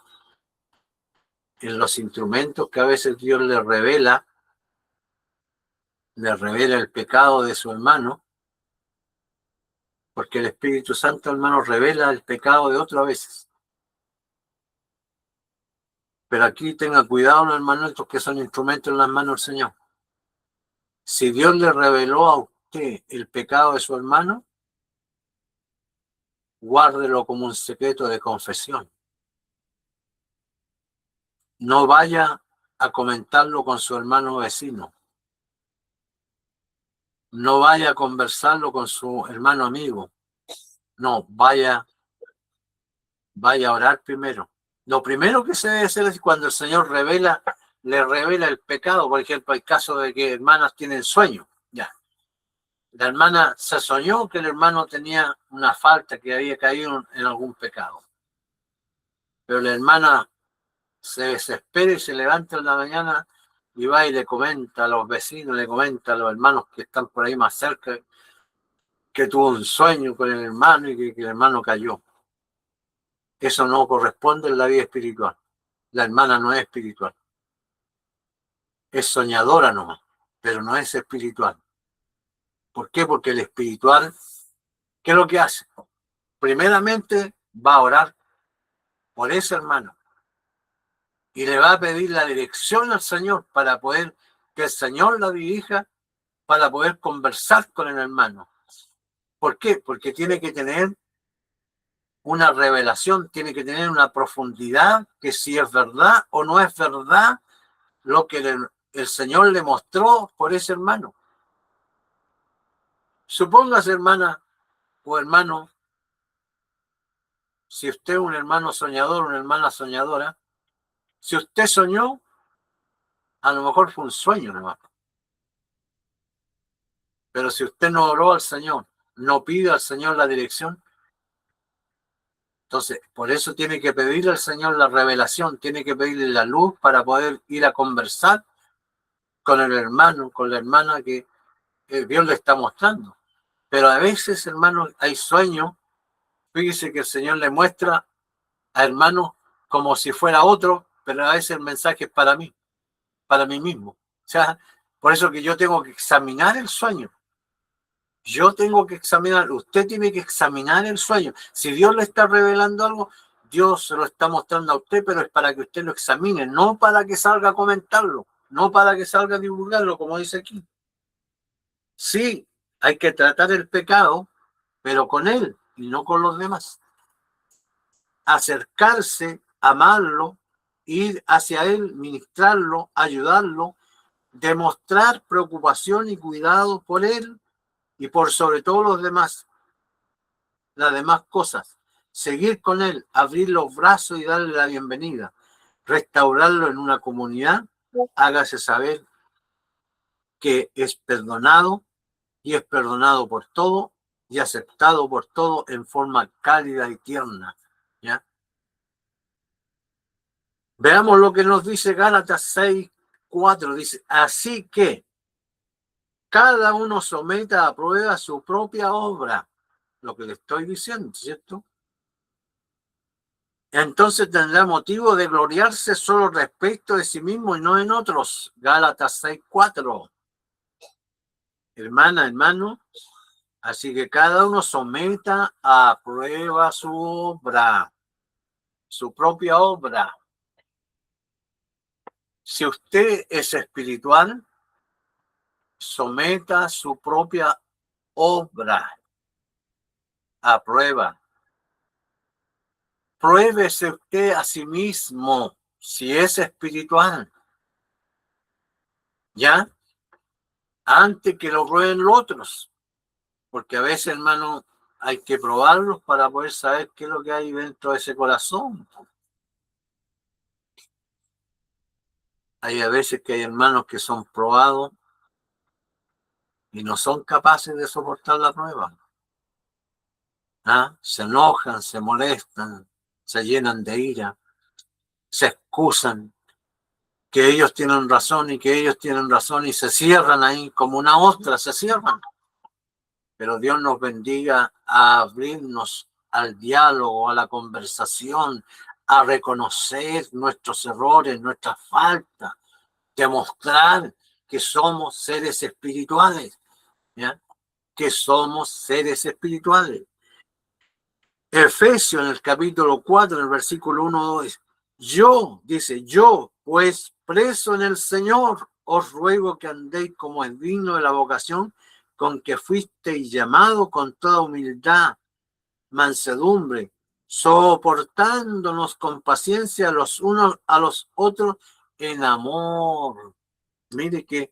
en los instrumentos que a veces Dios le revela el pecado de su hermano, porque el Espíritu Santo, hermano, revela el pecado de otro a veces. Pero aquí tenga cuidado, hermano, estos que son instrumentos en las manos del Señor. Si Dios le reveló a usted el pecado de su hermano, guárdelo como un secreto de confesión. No vaya a comentarlo con su hermano vecino. No vaya a conversarlo con su hermano amigo. No, vaya a orar primero. Lo primero que se debe hacer es cuando el Señor le revela el pecado. Por ejemplo, hay casos de que hermanas tienen sueño. Ya. La hermana se soñó que el hermano tenía una falta, que había caído en algún pecado. Pero la hermana se desespera y se levanta en la mañana y va y le comenta a los vecinos, le comenta a los hermanos que están por ahí más cerca, que tuvo un sueño con el hermano y que el hermano cayó. Eso no corresponde en la vida espiritual. La hermana no es espiritual. Es soñadora nomás, pero no es espiritual. ¿Por qué? Porque el espiritual, ¿qué es lo que hace? Primeramente va a orar por ese hermano y le va a pedir la dirección al Señor para poder que el Señor la dirija, para poder conversar con el hermano. ¿Por qué? Porque tiene que tener una revelación, tiene que tener una profundidad, que si es verdad o no es verdad lo que el Señor le mostró por ese hermano. Supóngase, hermana o hermano, si usted es un hermano soñador, una hermana soñadora, si usted soñó, a lo mejor fue un sueño nomás. Pero si usted no oró al Señor, no pide al Señor la dirección, entonces por eso tiene que pedirle al Señor la revelación, tiene que pedirle la luz para poder ir a conversar con el hermano, con la hermana que Dios le está mostrando. Pero a veces, hermanos, hay sueños. Fíjese que el Señor le muestra a hermanos como si fuera otro, pero a veces el mensaje es para mí mismo. O sea, por eso que yo tengo que examinar el sueño. Yo tengo que examinar, usted tiene que examinar el sueño. Si Dios le está revelando algo, Dios se lo está mostrando a usted, pero es para que usted lo examine, no para que salga a comentarlo, no para que salga a divulgarlo, como dice aquí. Sí, hay que tratar el pecado, pero con él y no con los demás. Acercarse, amarlo, ir hacia él, ministrarlo, ayudarlo, demostrar preocupación y cuidado por él y por sobre todo los demás, las demás cosas. Seguir con él, abrir los brazos y darle la bienvenida. Restaurarlo en una comunidad, hágase saber que es perdonado y es perdonado por todo y aceptado por todo en forma cálida y tierna. ¿Ya? Veamos lo que nos dice Gálatas 6:4. Dice, así que cada uno someta a prueba su propia obra. Lo que le estoy diciendo, ¿cierto? entonces tendrá motivo de gloriarse solo respecto de sí mismo y no en otros. Gálatas 6:4. Hermana, hermano, así que cada uno someta a prueba su obra, su propia obra. Si usted es espiritual, someta su propia obra a prueba. Pruébese usted a sí mismo si es espiritual, ¿ya? Antes que lo prueben los otros. Porque a veces, hermano, hay que probarlos para poder saber qué es lo que hay dentro de ese corazón. Hay a veces que hay hermanos que son probados y no son capaces de soportar la prueba. ¿Ah? Se enojan, se molestan, se llenan de ira, se excusan que ellos tienen razón y que ellos tienen razón y se cierran ahí como una ostra, se cierran. Pero Dios nos bendiga a abrirnos al diálogo, a la conversación, a reconocer nuestros errores, nuestras faltas, demostrar que somos seres espirituales, ¿ya? Que somos seres espirituales. Efesios en el capítulo 4, en el versículo 1, yo, pues preso en el Señor, os ruego que andéis como es digno de la vocación con que fuisteis llamado, con toda humildad, mansedumbre, soportándonos con paciencia los unos a los otros en amor. Mire qué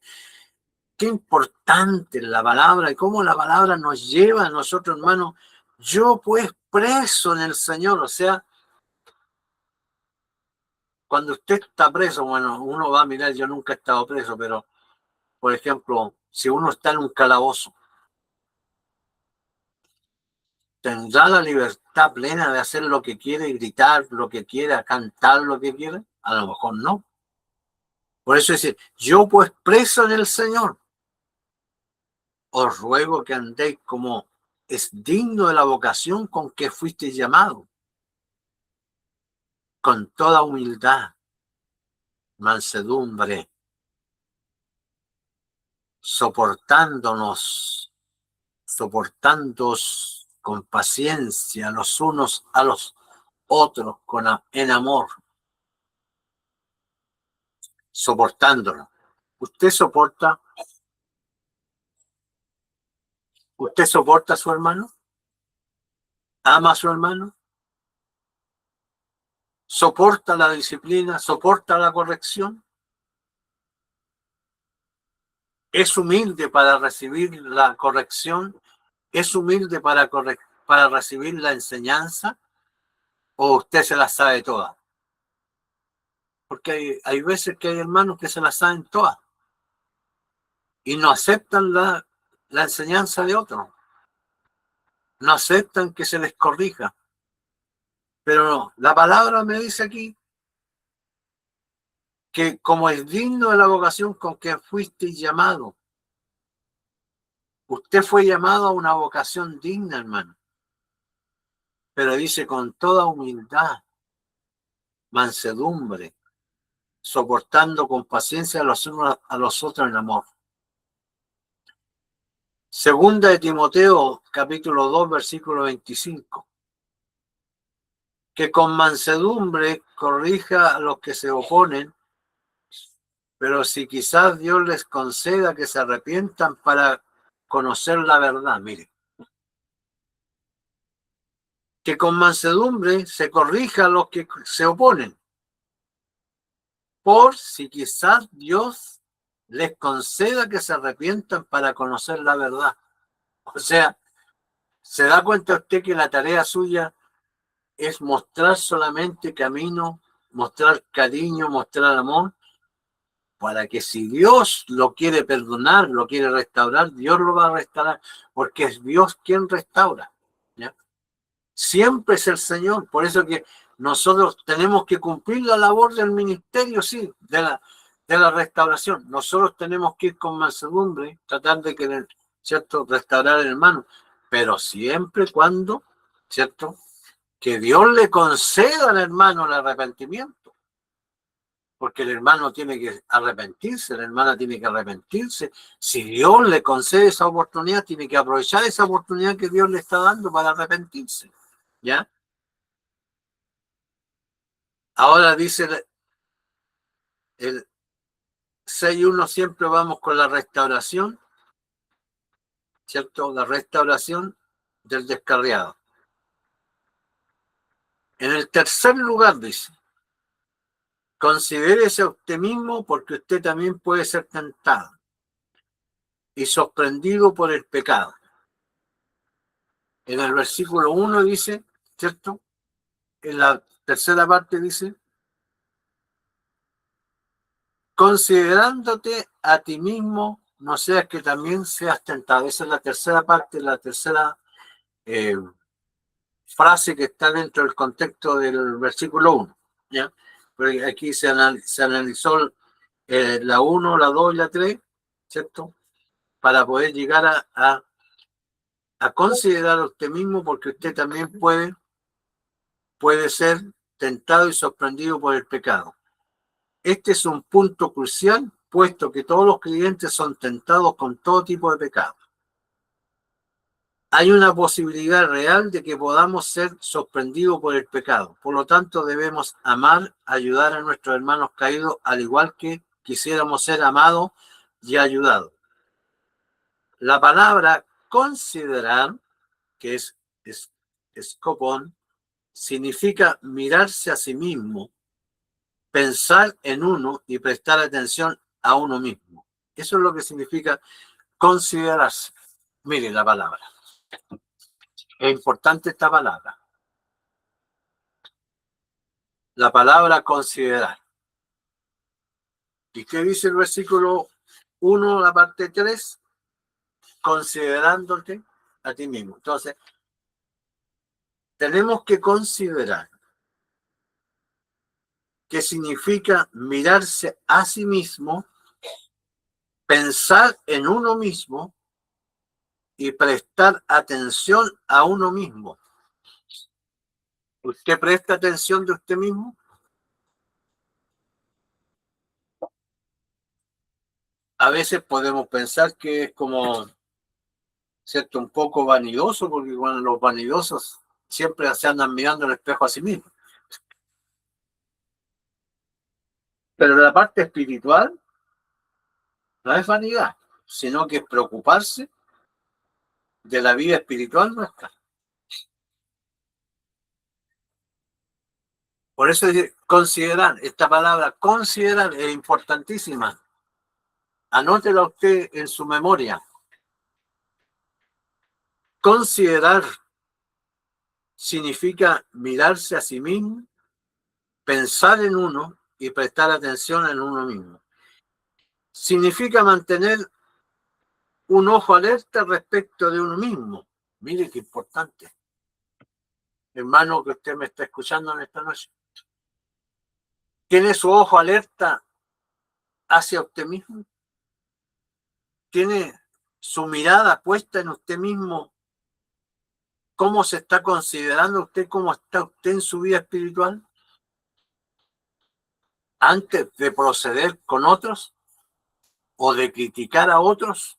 importante la palabra y cómo la palabra nos lleva a nosotros, hermanos. Yo pues preso en el Señor, o sea, cuando usted está preso, bueno, uno va a mirar, yo nunca he estado preso, pero, por ejemplo, si uno está en un calabozo, ¿tendrá la libertad plena de hacer lo que quiere, gritar lo que quiera, cantar lo que quiera? A lo mejor no. Por eso dice, yo pues preso en el Señor, os ruego que andéis como es digno de la vocación con que fuisteis llamado, con toda humildad, mansedumbre, soportándonos con paciencia los unos a los otros, en amor, soportándonos. ¿Usted soporta? ¿Usted soporta a su hermano? ¿Ama a su hermano? ¿Soporta la disciplina? ¿Soporta la corrección? ¿Es humilde para recibir la corrección? ¿Es humilde para recibir la enseñanza? ¿O usted se la sabe todas? Porque hay veces que hay hermanos que se la saben todas y no aceptan la enseñanza de otros. No aceptan que se les corrija. Pero no, la palabra me dice aquí que como es digno de la vocación con que fuiste llamado, usted fue llamado a una vocación digna, hermano. Pero dice con toda humildad, mansedumbre, soportando con paciencia a los unos a los otros en amor. Segunda de Timoteo, capítulo 2, versículo 25. Que con mansedumbre corrija a los que se oponen, pero si quizás Dios les conceda que se arrepientan para conocer la verdad, mire. Que con mansedumbre se corrija a los que se oponen, por si quizás Dios les conceda que se arrepientan para conocer la verdad. O sea, ¿se da cuenta usted que la tarea suya es mostrar solamente camino, mostrar cariño, mostrar amor? Para que si Dios lo quiere perdonar, lo quiere restaurar, Dios lo va a restaurar, porque es Dios quien restaura, ¿ya? Siempre es el Señor, por eso que nosotros tenemos que cumplir la labor del ministerio, sí, de la restauración. Nosotros tenemos que ir con mansedumbre, tratar de querer, ¿cierto?, restaurar al hermano, pero siempre cuando, ¿cierto?, que Dios le conceda al hermano el arrepentimiento, porque el hermano tiene que arrepentirse, la hermana tiene que arrepentirse. Si Dios le concede esa oportunidad, tiene que aprovechar esa oportunidad que Dios le está dando para arrepentirse, ¿ya? Ahora dice el 6.1, siempre vamos con la restauración, ¿cierto? La restauración del descarriado. En el tercer lugar dice, considérese a usted mismo porque usted también puede ser tentado y sorprendido por el pecado. En el versículo 1 dice, ¿cierto? En la tercera parte dice, considerándote a ti mismo, no seas que también seas tentado. Esa es la tercera parte, la tercera frase que está dentro del contexto del versículo 1, ¿ya? Pero aquí se analizó la 1, la 2 y la 3, ¿cierto? Para poder llegar a considerar a usted mismo, porque usted también puede ser tentado y sorprendido por el pecado. Este es un punto crucial, puesto que todos los creyentes son tentados con todo tipo de pecado. Hay una posibilidad real de que podamos ser sorprendidos por el pecado. Por lo tanto, debemos amar, ayudar a nuestros hermanos caídos, al igual que quisiéramos ser amados y ayudados. La palabra considerar, que es escopón, significa mirarse a sí mismo, pensar en uno y prestar atención a uno mismo. Eso es lo que significa considerarse. Miren la palabra. Es importante esta palabra. La palabra considerar. ¿Y qué dice el versículo 1, la parte 3? Considerándote a ti mismo. Entonces, tenemos que considerar qué significa mirarse a sí mismo, pensar en uno mismo y prestar atención a uno mismo. ¿Usted presta atención de usted mismo? A veces podemos pensar que es como, ¿cierto?, un poco vanidoso, porque bueno, los vanidosos siempre se andan mirando el espejo a sí mismos. Pero la parte espiritual no es vanidad, sino que es preocuparse de la vida espiritual nuestra. Por eso considerar, esta palabra considerar es importantísima. Anótela usted en su memoria. Considerar significa mirarse a sí mismo, pensar en uno y prestar atención en uno mismo. Significa mantener un ojo alerta respecto de uno mismo. Mire qué importante. Hermano, que usted me está escuchando en esta noche. ¿Tiene su ojo alerta hacia usted mismo? ¿Tiene su mirada puesta en usted mismo? ¿Cómo se está considerando usted? ¿Cómo está usted en su vida espiritual? Antes de proceder con otros o de criticar a otros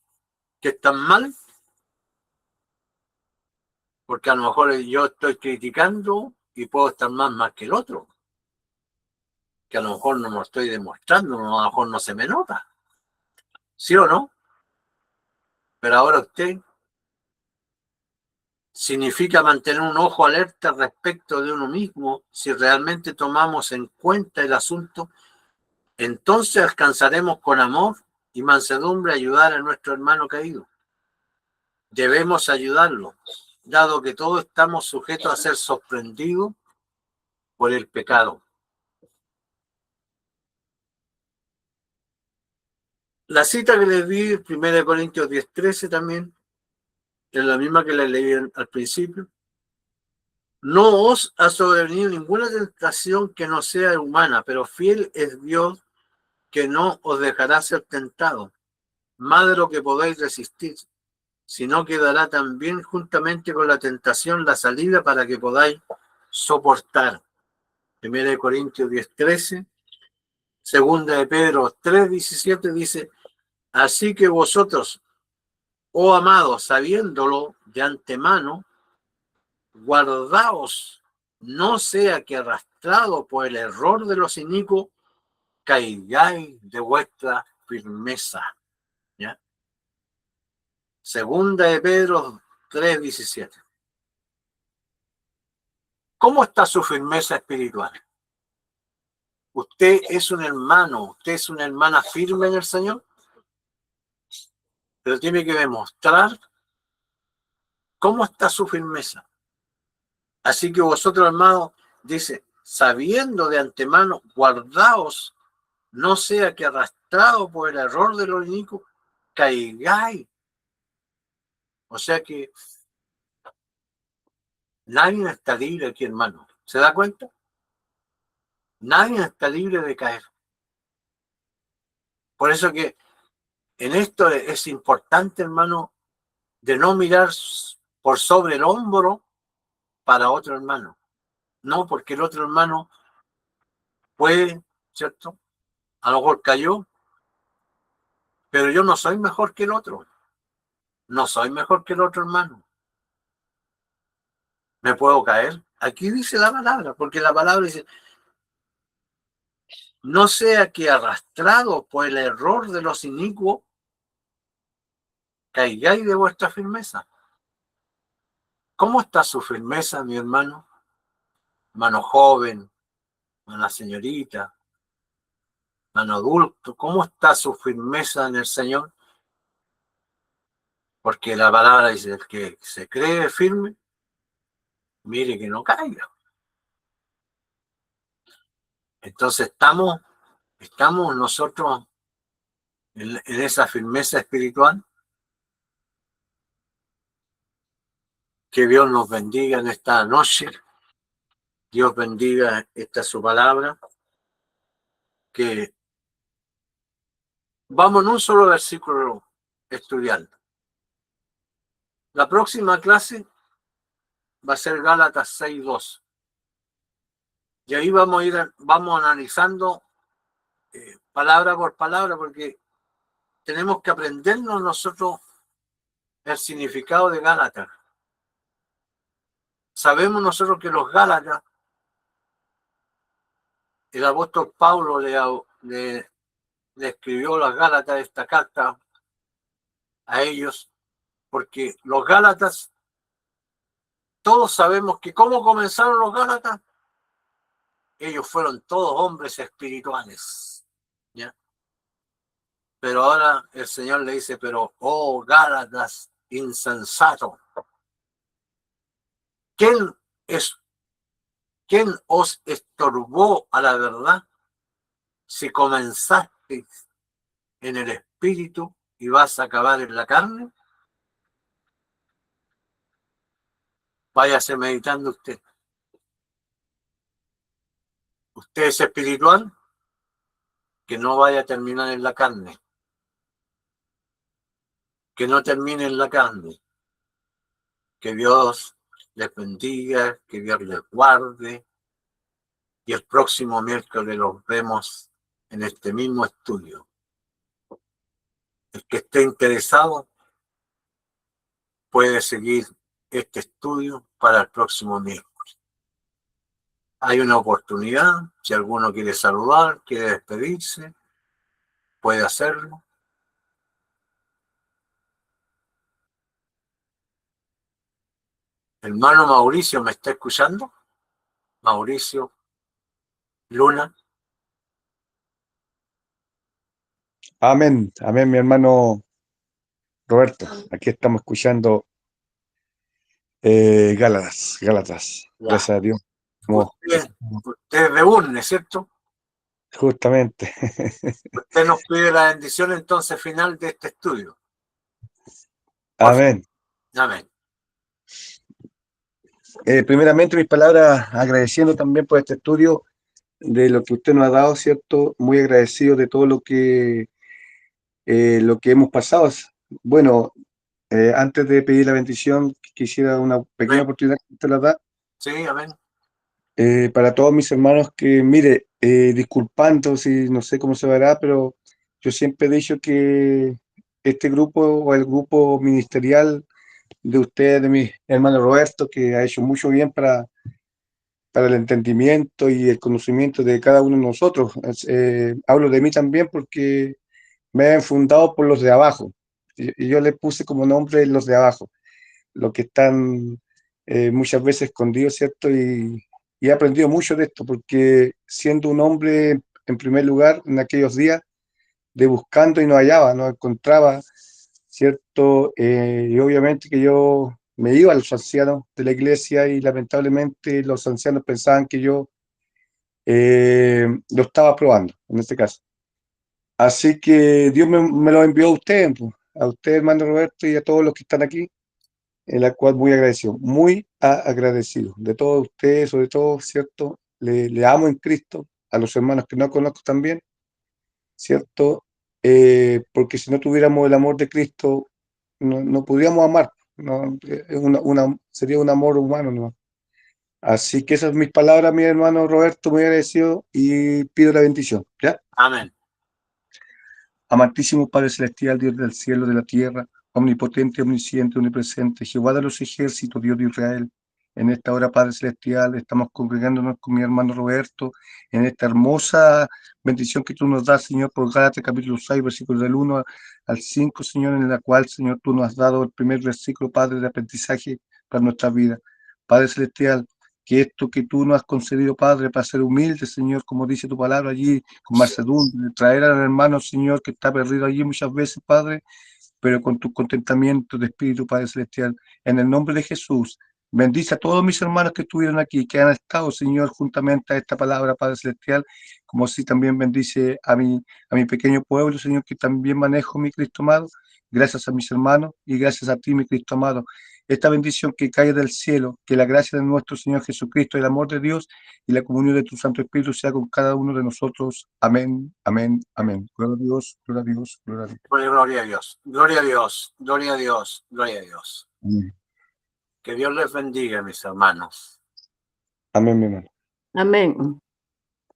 que están mal. Porque a lo mejor yo estoy criticando y puedo estar más que el otro. Que a lo mejor no lo estoy demostrando, a lo mejor no se me nota. ¿Sí o no? Pero ahora usted significa mantener un ojo alerta respecto de uno mismo. Si realmente tomamos en cuenta el asunto, entonces alcanzaremos con amor y mansedumbre ayudar a nuestro hermano caído. Debemos ayudarlo, dado que todos estamos sujetos a ser sorprendidos por el pecado. La cita que les di, 1 Corintios 10:13 también, es la misma que les leí al principio. No os ha sobrevenido ninguna tentación que no sea humana, pero fiel es Dios, que no os dejará ser tentado, más de lo que podáis resistir, sino que dará también juntamente con la tentación la salida para que podáis soportar. 1 Corintios 10:13, 2 de Pedro 3:17 dice, así que vosotros, oh amados, sabiéndolo de antemano, guardaos, no sea que arrastrado por el error de los inicuos, caigáis de vuestra firmeza. ¿Ya? Segunda de Pedro 3:17. ¿Cómo está su firmeza espiritual? ¿Usted es un hermano, usted es una hermana firme en el Señor? Pero tiene que demostrar cómo está su firmeza. Así que vosotros, hermanos, dice, sabiendo de antemano, guardaos, no sea que arrastrado por el error de los inicuos, caigáis. O sea que nadie está libre aquí, hermano. ¿Se da cuenta? Nadie está libre de caer. Por eso que en esto es importante, hermano, de no mirar por sobre el hombro para otro hermano. No, porque el otro hermano puede, ¿cierto? A lo mejor cayó, pero yo no soy mejor que el otro. No soy mejor que el otro hermano. Me puedo caer. Aquí dice la palabra, porque la palabra dice, no sea que arrastrado por el error de los inicuos, caigáis de vuestra firmeza. ¿Cómo está su firmeza, mi hermano? Hermano joven, hermana señorita, hermano adulto, ¿cómo está su firmeza en el Señor? Porque la palabra dice, el que se cree firme, mire que no caiga. Entonces estamos nosotros en esa firmeza espiritual. Que Dios nos bendiga en esta noche. Dios bendiga esta su palabra. Que vamos en un solo versículo estudiando. La próxima clase va a ser Gálatas 6:2. Y ahí vamos analizando palabra por palabra, porque tenemos que aprendernos nosotros el significado de Gálatas. Sabemos nosotros que los Gálatas, el apóstol Pablo le escribió las Gálatas, esta carta a ellos, porque los Gálatas, todos sabemos que cómo comenzaron los Gálatas, ellos fueron todos hombres espirituales, ¿ya? Pero ahora el Señor le dice, pero, oh Gálatas insensato, ¿quién os estorbó a la verdad si comenzasteis en el espíritu y vas a acabar en la carne? Váyase meditando usted. Usted es espiritual, que no vaya a terminar en la carne. Que no termine en la carne. Que Dios les bendiga, que Dios les guarde. Y el próximo miércoles los vemos en este mismo estudio. El que esté interesado puede seguir este estudio para el próximo miércoles. Hay una oportunidad, si alguno quiere saludar, quiere despedirse, puede hacerlo. Hermano Mauricio, ¿me está escuchando? Mauricio Luna. Amén, amén, mi hermano Roberto. Aquí estamos escuchando Gálatas. Ya. Gracias a Dios. Usted es de Urne, ¿cierto? Justamente. Usted nos pide la bendición entonces final de este estudio. Amén. Amén. Primeramente, mis palabras agradeciendo también por este estudio de lo que usted nos ha dado, ¿cierto? Muy agradecido de todo lo que hemos pasado. Bueno, antes de pedir la bendición, quisiera una pequeña Amén. oportunidad que usted la da. Sí, amén. para todos mis hermanos que, mire, disculpando si no sé cómo se verá, pero yo siempre he dicho que este grupo o el grupo ministerial de ustedes, de mi hermano Roberto, que ha hecho mucho bien para el entendimiento y el conocimiento de cada uno de nosotros. Hablo de mí también porque me han fundado por los de abajo. Y yo le puse como nombre los de abajo, los que están muchas veces escondidos, ¿cierto? Y he aprendido mucho de esto porque siendo un hombre, en primer lugar, en aquellos días, de buscando y no hallaba, no encontraba, ¿cierto? Y obviamente que yo me iba a los ancianos de la iglesia y lamentablemente los ancianos pensaban que yo lo estaba probando, en este caso. Así que Dios me lo envió a usted, pues, a usted, hermano Roberto, y a todos los que están aquí, en la cual muy agradecido de todos ustedes, sobre todo, ¿cierto? Le amo en Cristo, a los hermanos que no conozco también, ¿cierto? Porque si no tuviéramos el amor de Cristo, no podríamos amar, ¿no? Sería un amor humano, ¿no? Así que esas son mis palabras, mi hermano Roberto, muy agradecido y pido la bendición, ¿ya? Amén. Amantísimo Padre Celestial, Dios del cielo, de la tierra, omnipotente, omnisciente, omnipresente, Jehová de los ejércitos, Dios de Israel. En esta hora, Padre Celestial, estamos congregándonos con mi hermano Roberto en esta hermosa bendición que tú nos das, Señor, por Gálatas capítulo 6, versículos del 1 al 5, Señor, en la cual, Señor, tú nos has dado el primer versículo, Padre, de aprendizaje para nuestra vida. Padre Celestial, que esto que tú nos has concedido, Padre, para ser humilde, Señor, como dice tu palabra allí, con mansedumbre, traer al hermano, Señor, que está perdido allí muchas veces, Padre, pero con tu contentamiento de espíritu, Padre Celestial, en el nombre de Jesús. Bendice a todos mis hermanos que estuvieron aquí, que han estado, Señor, juntamente a esta palabra, Padre Celestial, como si también bendice a mi pequeño pueblo, Señor, que también manejo mi Cristo amado. Gracias a mis hermanos y gracias a ti, mi Cristo amado. Esta bendición que cae del cielo, que la gracia de nuestro Señor Jesucristo, el amor de Dios y la comunión de tu Santo Espíritu sea con cada uno de nosotros. Amén, amén, amén. Gloria a Dios, gloria a Dios, gloria a Dios. Gloria a Dios. Gloria a Dios. Gloria a Dios. Gloria a Dios. Amén, Que Dios les bendiga, mis hermanos. amén, mi hermano. Amén.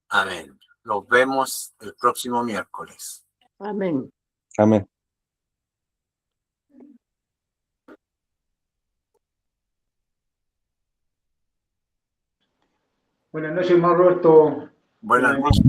Amén. Los vemos el próximo miércoles. Amén. Amén. Buenas noches, hermano Roberto. Buenas noches.